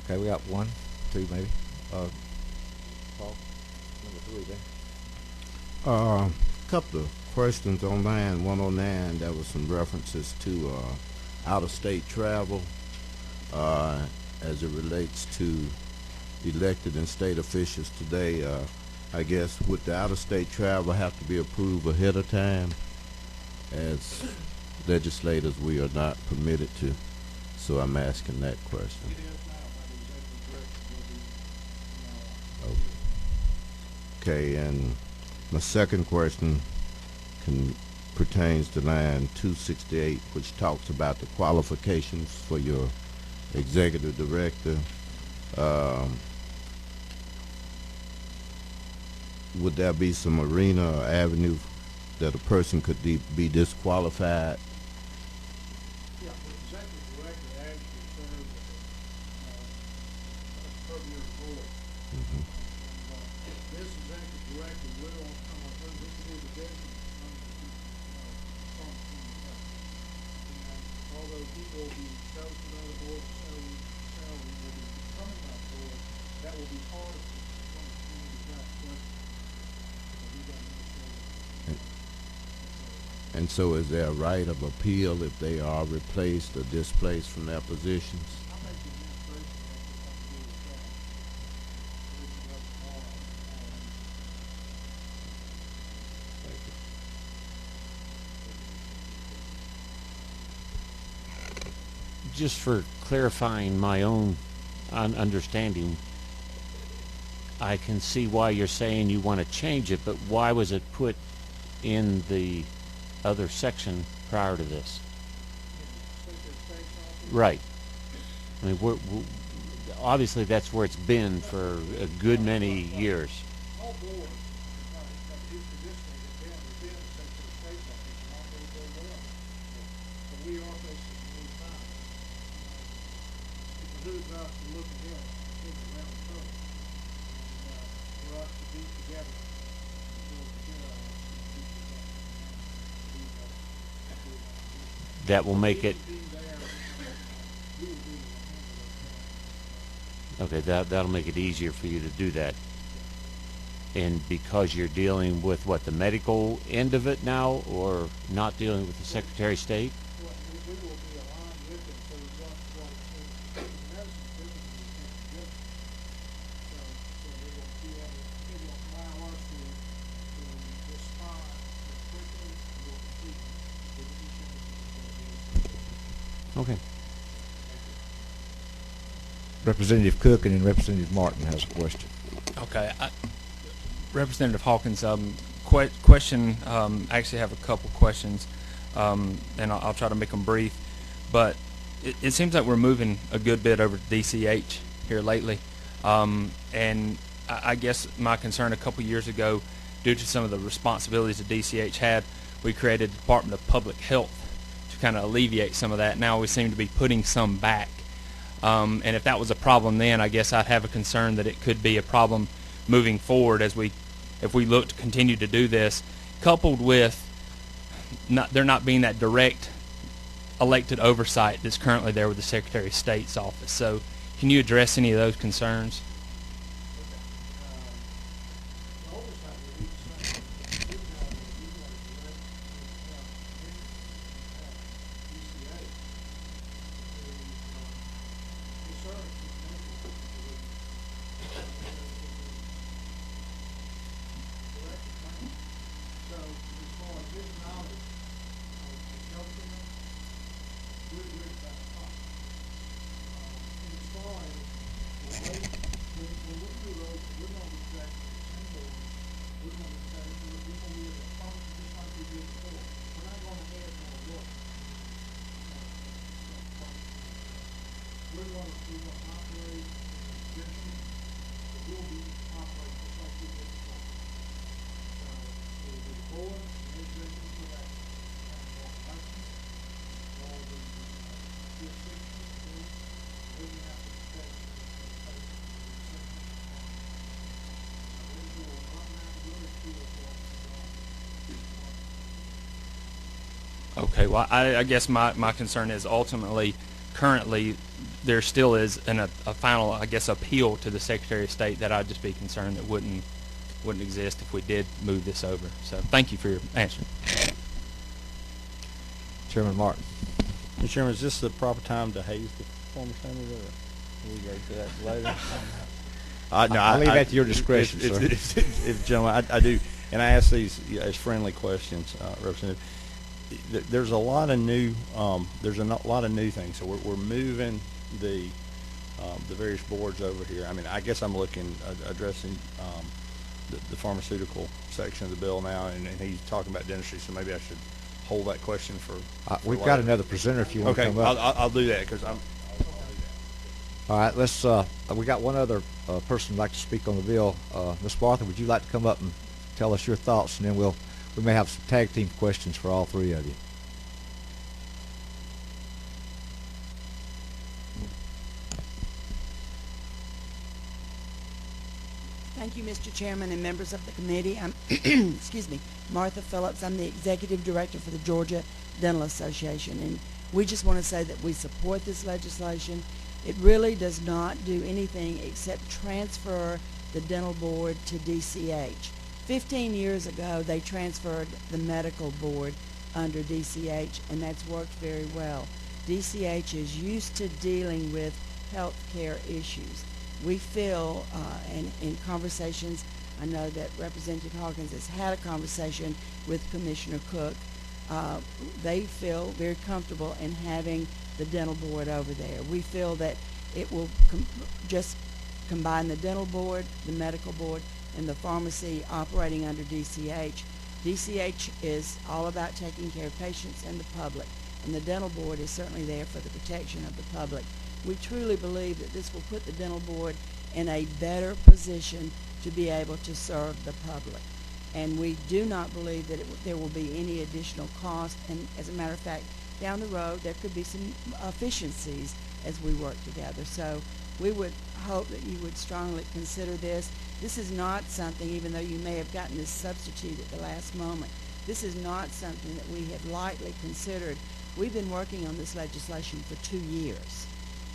Okay, we got one, two maybe. Paul, number 3 there. Couple of questions on line 109. There was some references to out-of-state travel as it relates to elected and state officials today. I guess would the out-of-state travel have to be approved ahead of time? As legislators, we are not permitted to, so I'm asking that question. Okay, and my second question pertains to line 268, which talks about the qualifications for your executive director. Would there be some arena or avenue that a person could be disqualified? Yeah, the executive director actually serves as a per-year board. This executive director will, this will be the business and although he will be chosen by the board, salary will be coming by the board, that will be part of the And so is there a right of appeal if they are replaced or displaced from their positions? Just for clarifying my own understanding, I can see why you're saying you want to change it, but why was it put in the other section prior to this? Right. I mean, obviously that's where it's been for a good many years. All boards have traditionally been within the Secretary of State's office and all those very well. But we are facing a new time. It behooves us to look ahead. That will make it. Okay, that'll make it easier for you to do that. And because you're dealing with what, the medical end of it now, or not dealing with the Secretary of State? Okay. Representative Cook and then Representative Martin has a question. Okay. Representative Hawkins, question, I actually have a couple questions, and I'll try to make them brief. But it seems like we're moving a good bit over to DCH here lately. And I guess my concern a couple years ago, due to some of the responsibilities that DCH had, we created the Department of Public Health to kind of alleviate some of that. Now we seem to be putting some back. And if that was a problem then, I guess I'd have a concern that it could be a problem moving forward if we look to continue to do this, coupled with there not being that direct elected oversight that's currently there with the Secretary of State's office. So can you address any of those concerns? Okay, well, I guess my concern is ultimately, currently, there still is a final, I guess, appeal to the Secretary of State that I'd just be concerned that wouldn't exist if we did move this over. So thank you for your answer. Chairman Martin. Mr. Chairman, is this the proper time to haze the former senator, or will we go to that later? No, I'll leave that to your discretion, sir. If gentlemen, I do, and I ask these as friendly questions, Representative. There's a lot of new things. So we're moving the various boards over here. I mean, I guess I'm addressing the pharmaceutical section of the bill now, and he's talking about dentistry. So maybe I should hold that question for we've later. got another presenter if you want to come up. Okay, I'll do that because I'm. All right, let's. We got one other person who'd like to speak on the bill. Ms. Martha, would you like to come up and tell us your thoughts, and then we may have some tag team questions for all three of you. Thank you, Mr. Chairman and members of the committee. I'm excuse me, Martha Phillips. I'm the Executive Director for the Georgia Dental Association, and we just want to say that we support this legislation. It really does not do anything except transfer the dental board to DCH. 15 years ago, they transferred the medical board under DCH, and that's worked very well. DCH is used to dealing with health care issues. We feel, and in conversations, I know that Representative Hawkins has had a conversation with Commissioner Cook. They feel very comfortable in having the dental board over there. We feel that it will just combine the dental board, the medical board, and the pharmacy operating under DCH. DCH is all about taking care of patients and the public, and the dental board is certainly there for the protection of the public. We truly believe that this will put the dental board in a better position to be able to serve the public. And we do not believe that there will be any additional cost, and as a matter of fact, down the road there could be some efficiencies as we work together. So we would hope that you would strongly consider this. This is not something, even though you may have gotten this substitute at the last moment, this is not something that we have lightly considered. We've been working on this legislation for 2 years.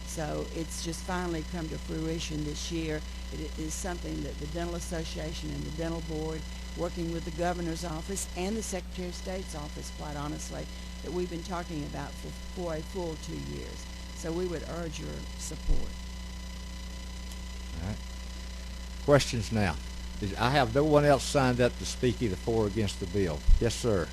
So it's just finally come to fruition this year. It is something that the Dental Association and the Dental Board, working with the Governor's Office and the Secretary of State's office, quite honestly, that we've been talking about for a full 2 years. So we would urge your support. All right. Questions now. I have no one else signed up to speak either for or against the bill. Yes, sir.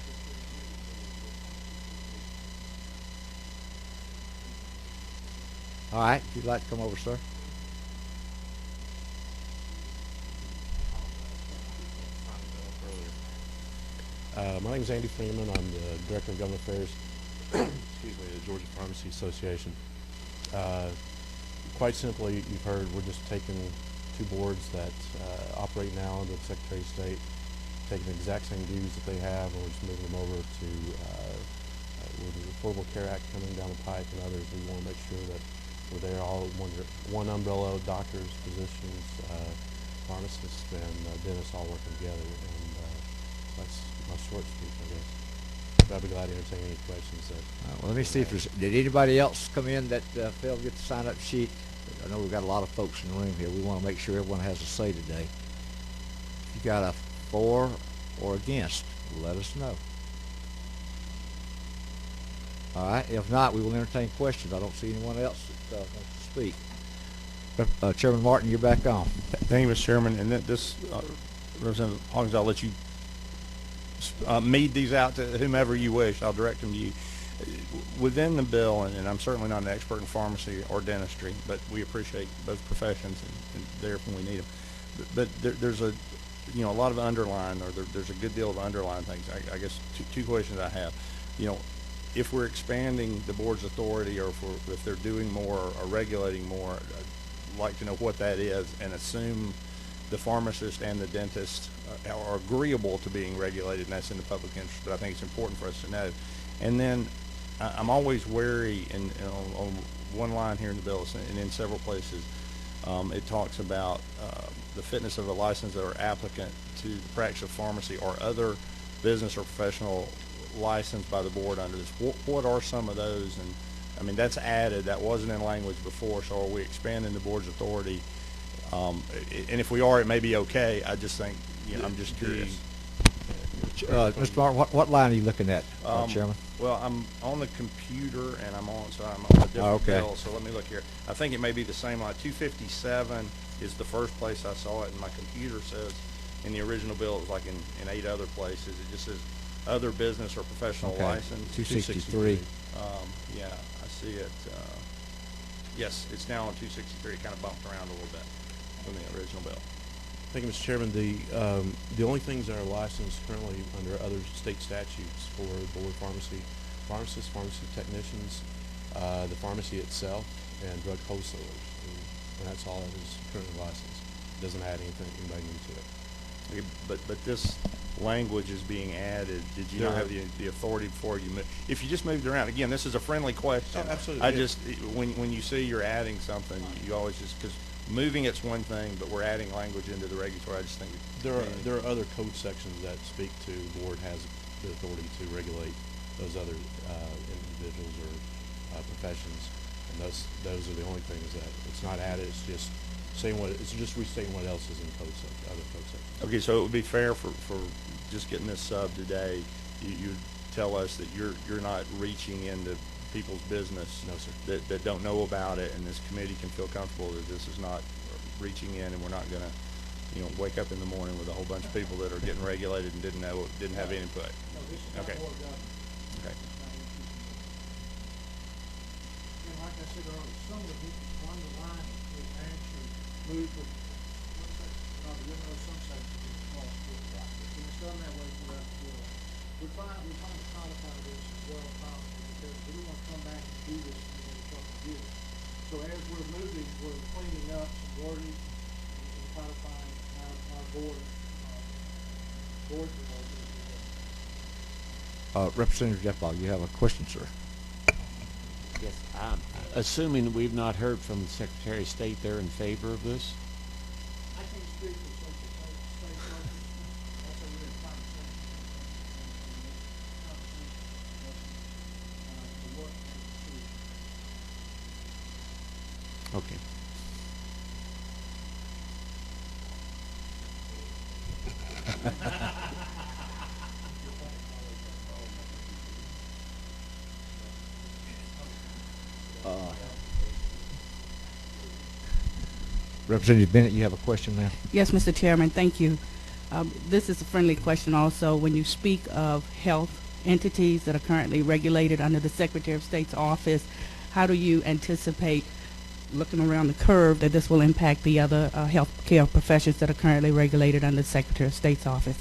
All right. If you'd like to come over, sir. My name is Andy Freeman. I'm the Director of Government Affairs, excuse me, the Georgia Pharmacy Association. Quite simply, you've heard we're just taking two boards that operate now under the Secretary of State, taking the exact same duties that they have, and we're just moving them over to, with the Affordable Care Act coming down the pike and others, we want to make sure that we're there all under one umbrella of doctors, physicians, pharmacists, and dentists all working together. And that's my short speech, I guess. But I'll be glad to entertain any questions that. Well, let me see if there's. Did anybody else come in that failed to get the sign-up sheet? I know we've got a lot of folks in the room here. We want to make sure everyone has a say today. If you got a for or against, let us know. All right. If not, we will entertain questions. I don't see anyone else that wants to speak. Chairman Martin, you're back on. Thank you, Mr. Chairman. And this, Representative Hawkins, I'll let you mead these out to whomever you wish. I'll direct them to you. Within the bill, and I'm certainly not an expert in pharmacy or dentistry, but we appreciate both professions and there when we need them. But there's a, a lot of underlying, or there's a good deal of underlying things. I guess two questions I have. If we're expanding the board's authority, or if they're doing more or regulating more, I'd like to know what that is, and assume the pharmacist and the dentist are agreeable to being regulated, and that's in the public interest. But I think it's important for us to know. And then I'm always wary, and on one line here in the bill, and in several places, it talks about the fitness of a license or applicant to the practice of pharmacy or other business or professional licensed by the board under this. What are some of those? And I mean, that's added. That wasn't in language before. So are we expanding the board's authority? And if we are, it may be okay. I just think, I'm just curious. Mr. Martin, what line are you looking at, Chairman? Well, I'm on the computer, and I'm on a different bill, so let me look here. I think it may be the same line. 257 is the first place I saw it, and my computer says in the original bill it was like in 8 other places. It just says other business or professional license. 263. Yeah, I see it. Yes, it's now on 263. It kind of bumped around a little bit from the original bill. Thank you, Mr. Chairman. The only things that are licensed currently under other state statutes for board pharmacists, pharmacy technicians, the pharmacy itself, and drug wholesalers, and that's all that is currently licensed. It doesn't add anybody new to it. Okay, but this language is being added. Did you not have the authority before you moved? If you just moved around, again, this is a friendly question. Oh, absolutely. I just, when you see you're adding something, you always just, because moving it's one thing, but we're adding language into the regulatory. I just think there are other code sections that speak to the board has the authority to regulate those other individuals or professions, and those are the only things that it's not added. It's just saying it's just restating what else is in other code sections. Okay, so it would be fair for just getting this sub today. You tell us that you're not reaching into people's business. No, sir. That don't know about it, and this committee can feel comfortable that this is not reaching in, and we're not going to, wake up in the morning with a whole bunch of people that are getting regulated and didn't have any input. Okay. Okay. And like I said earlier, some of the underlying is actually moved from some sections across the board. And it's done that way throughout the bill. We're trying to codify this as well as possible, because we don't want to come back and do this in a couple of years. So as we're moving, we're cleaning up some wording and codifying our board rules. Representative Jeffball, you have a question, sir? Yes, assuming we've not heard from the Secretary of State, they're in favor of this? I can't speak for state workers. That's a real conversation. Okay. Representative Bennett, you have a question now? Yes, Mr. Chairman, thank you. This is a friendly question also. When you speak of health entities that are currently regulated under the Secretary of State's office, how do you anticipate, looking around the curve, that this will impact the other health care professions that are currently regulated under the Secretary of State's office?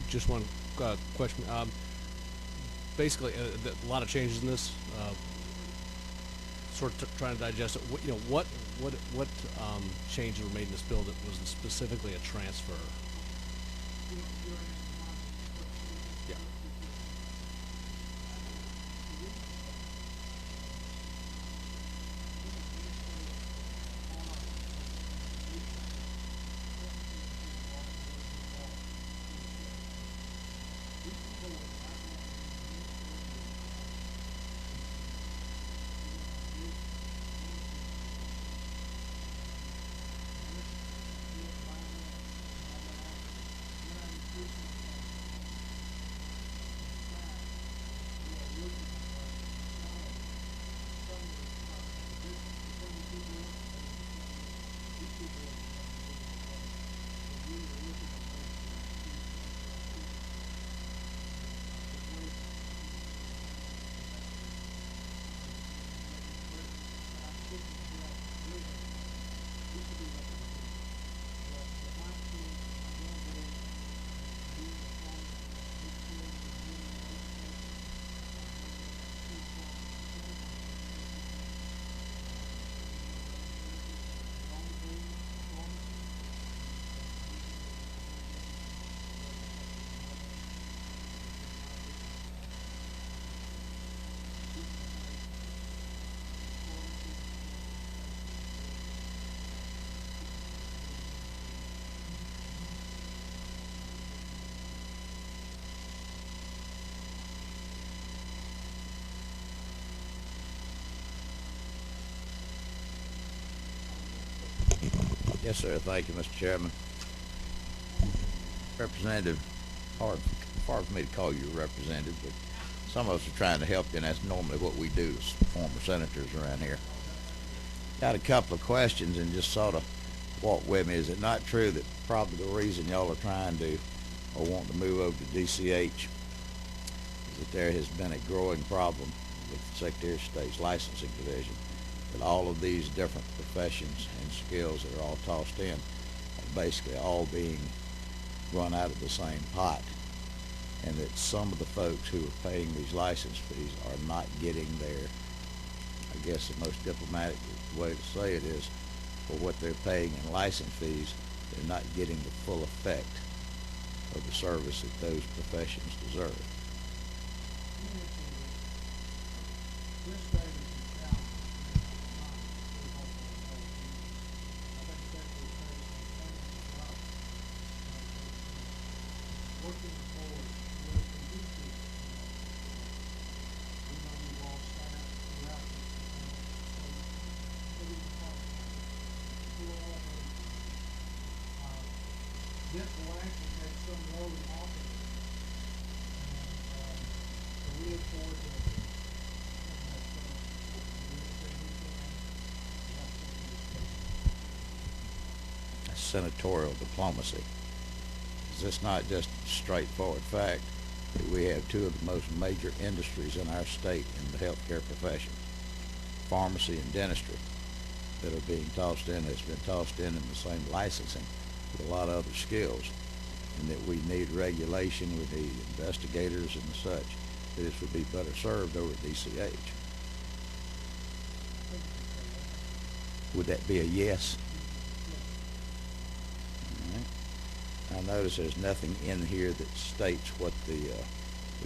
Just one question. Basically, a lot of changes in this. Sort of trying to digest it. What changes were made in this bill that was specifically a transfer? Yeah. Yes, sir. Thank you, Mr. Chairman. Representative, hard for me to call you a representative, but some of us are trying to help you, and that's normally what we do as former senators around here. Got a couple of questions and just sort of walk with me. Is it not true that probably the reason y'all are trying to or want to move over to DCH is that there has been a growing problem with the Secretary of State's licensing division, that all of these different professions and skills that are all tossed in are basically all being run out of the same pot, and that some of the folks who are paying these license fees are not getting their, I guess the most diplomatic way to say it is, for what they're paying in license fees, they're not getting the full effect of the service that those professions deserve. This will actually take some load off of it. So we look forward to Senatorial diplomacy. Is this not just straightforward fact that we have two of the most major industries in our state in the healthcare profession, pharmacy and dentistry, that are being tossed in, that's been tossed in the same licensing with a lot of other skills, and that we need regulation, we need investigators and such, that this would be better served over at DCH. Would that be a yes? All right. I notice there's nothing in here that states what the,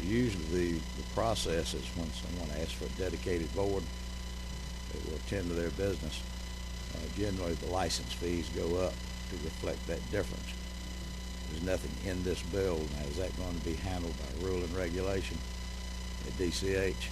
usually the process is when someone asks for a dedicated board that will attend to their business. Generally the license fees go up to reflect that difference. There's nothing in this bill. Now, is that going to be handled by rule and regulation at DCH?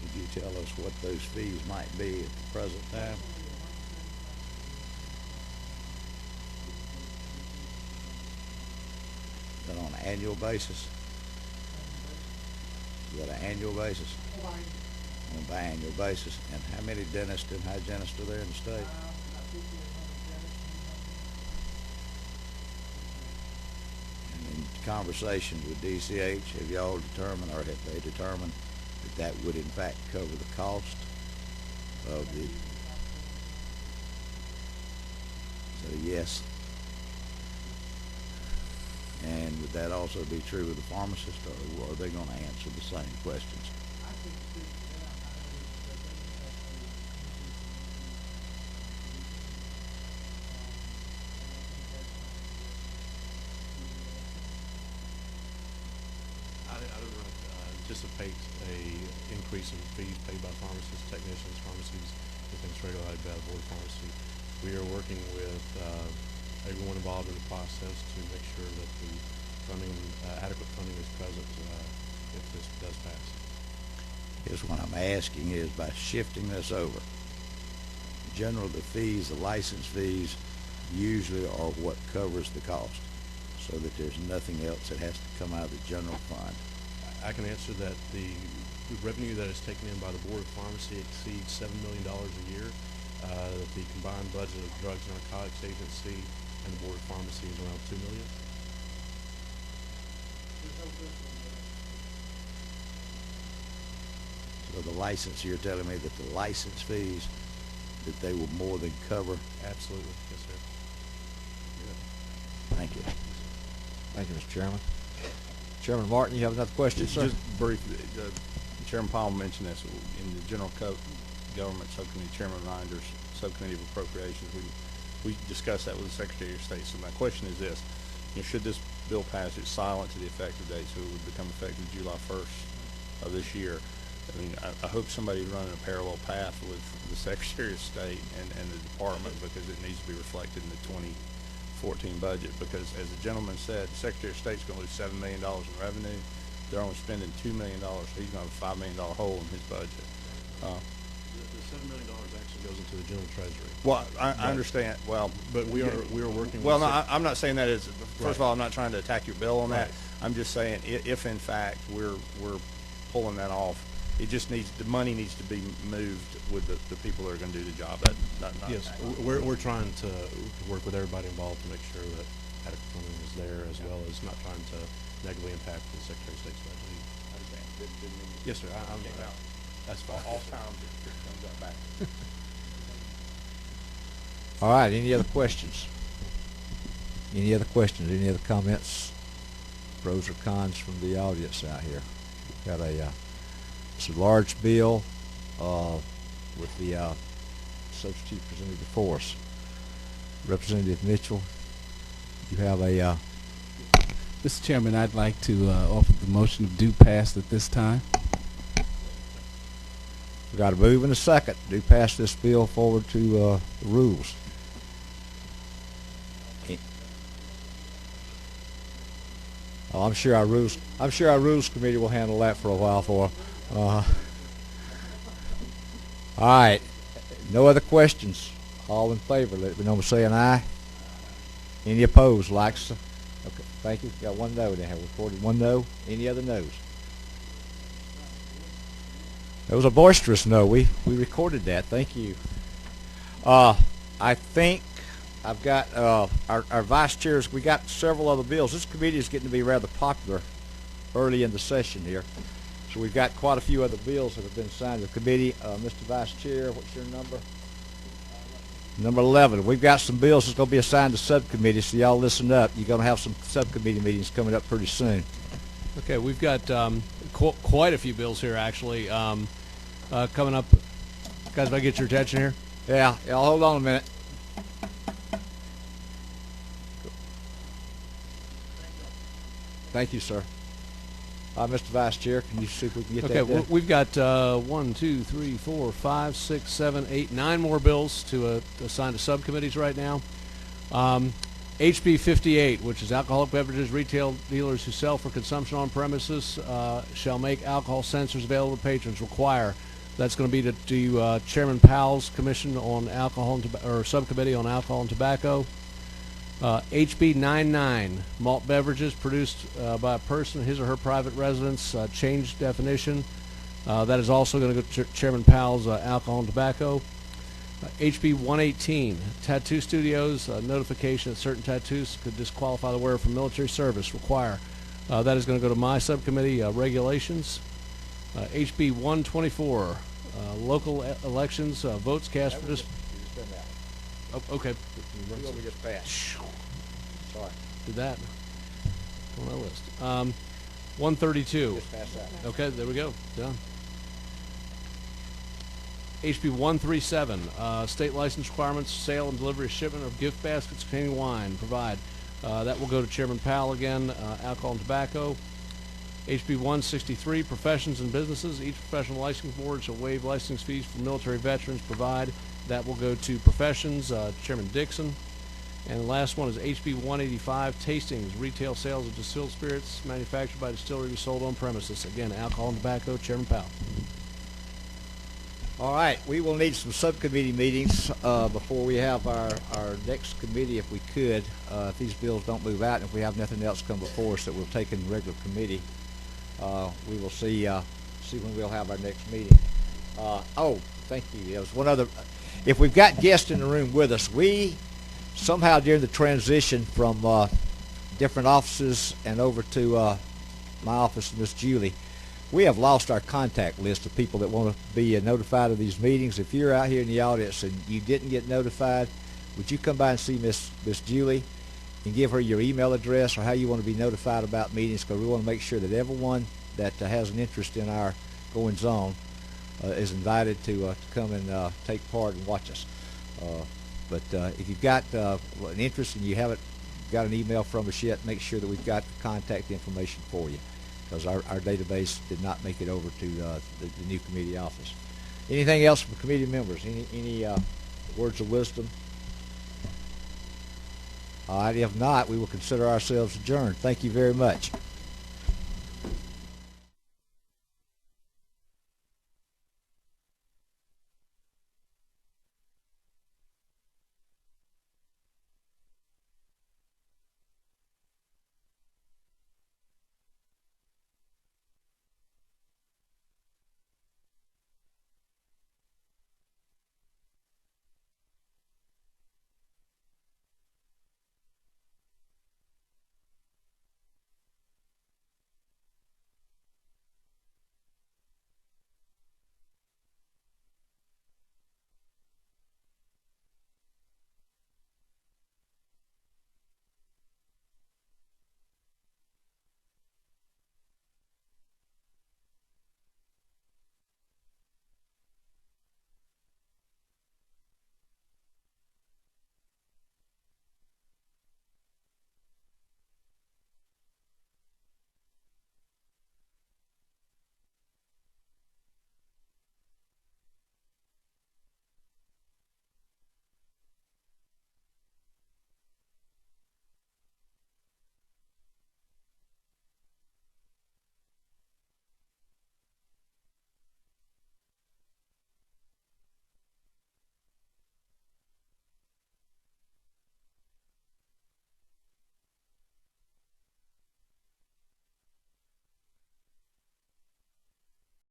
Could you tell us what those fees might be at the present time? Is that on an annual basis? Is that an annual basis? On a biannual basis. And how many dentists and hygienists are there in the state? And in conversations with DCH, have y'all determined, or have they determined, that would in fact cover the cost of the, so yes. And would that also be true with the pharmacist, or are they going to answer the same questions? I don't anticipate a increase in fees paid by pharmacists, technicians, pharmacies, if things regulated by the Board of Pharmacy. We are working with everyone involved in the process to make sure that the funding, adequate funding is present if this does pass. Here's what I'm asking is, by shifting this over, generally the fees, the license fees, usually are what covers the cost, so that there's nothing else that has to come out of the general fund. I can answer that the revenue that is taken in by the Board of Pharmacy exceeds $7 million a year. The combined budget of the Drugs and Narcotics Agency and the Board of Pharmacy is around $2 million. So the license, you're telling me that the license fees, that they will more than cover? Absolutely, yes, sir. Good. Thank you. Thank you, Mr. Chairman. Chairman Martin, you have another question, sir? Just briefly, Chairman Powell mentioned this in the General Government Subcommittee, Chairman Reinder's Subcommittee of Appropriations. We discussed that with the Secretary of State. So my question is this: should this bill pass, it's silent to the effective date, so it would become effective July 1st of this year. I mean, I hope somebody's running a parallel path with the Secretary of State and the department, because it needs to be reflected in the 2014 budget, because as the gentleman said, the Secretary of State's going to lose $7 million in revenue. They're only spending $2 million, so he's going to have a $5 million hole in his budget. The $7 million actually goes into the general treasury. Well, I understand. Well, but we are working. Well, with no, I'm not saying that as first of all, I'm not trying to attack your bill on that. Right. I'm just saying if in fact we're pulling that off, it just needs, the money needs to be moved with the people that are going to do the job. Not Yes, we're trying to work with everybody involved to make sure that adequate funding is there, as well as not trying to negatively impact the Secretary of State's budget. Yes, sir. That's fine. All time it comes up back. All right, any other questions? Any other questions? Any other comments? Pros or cons from the audience out here? Got a It's a large bill with the substitute presented before us. Representative Mitchell, you have a... Mr. Chairman, I'd like to offer the motion of due pass at this time. We got a move and a second. Do pass this bill forward to the rules. Oh, I'm sure our rules committee will handle that for a while for. All right. No other questions. All in favor, let me know by saying aye. Any opposed? Likes. Okay. Thank you. Got one no. They have recorded one no. Any other no's? It was a boisterous no. We recorded that. Thank you. I think I've got our vice chairs. We got several other bills. This committee is getting to be rather popular early in the session here. So we've got quite a few other bills that have been signed to the committee. Mr. Vice Chair, what's your number? Number 11. We've got some bills that's going to be assigned to subcommittees, so y'all listen up. You're going to have some subcommittee meetings coming up pretty soon. Okay, we've got quite a few bills here, actually, coming up. Guys, if I get your attention here? Yeah, hold on a minute. Thank you, sir. Mr. Vice Chair, can you see if we can get that done? Okay, we've got 1, 2, 3, 4, 5, 6, 7, 8, 9 more bills to assign to subcommittees right now. HB 58, which is alcoholic beverages retail dealers who sell for consumption on premises shall make alcohol sensors available to patrons. Require. That's going to be to Chairman Powell's commission on alcohol and or subcommittee on alcohol and tobacco. HB 99, malt beverages produced by a person in his or her private residence, changed definition. That is also going to go to Chairman Powell's alcohol and tobacco. HB 118, tattoo studios, notification that certain tattoos could disqualify the wearer from military service. Require. That is going to go to my subcommittee, regulations. HB 124, local elections, votes cast for this. Oh, okay. We just passed. Sorry. Did that. On my list. 132. Just pass that. Okay, there we go. Done. HB 137, state license requirements, sale and delivery, shipment of gift baskets containing wine. Provide. That will go to Chairman Powell again, alcohol and tobacco. HB 163, professions and businesses. Each professional licensing board shall waive license fees for military veterans. Provide. That will go to professions, Chairman Dixon. And the last one is HB 185, tastings, retail sales of distilled spirits manufactured by distillery to be sold on premises. Again, alcohol and tobacco, Chairman Powell. All right, we will need some subcommittee meetings before we have our next committee, if we could. If these bills don't move out, and if we have nothing else come before us that we'll take in regular committee, we will see when we'll have our next meeting. Oh, thank you. There was one other. If we've got guests in the room with us, we somehow during the transition from different offices and over to my office, Miss Julie, we have lost our contact list of people that want to be notified of these meetings. If you're out here in the audience and you didn't get notified, would you come by and see Miss Julie and give her your email address or how you want to be notified about meetings, because we want to make sure that everyone that has an interest in our goings on is invited to come and take part and watch us. But if you've got an interest and you haven't got an email from us yet, make sure that we've got the contact information for you, because our database did not make it over to the new committee office. Anything else from committee members? Any words of wisdom? All right, if not, we will consider ourselves adjourned. Thank you very much.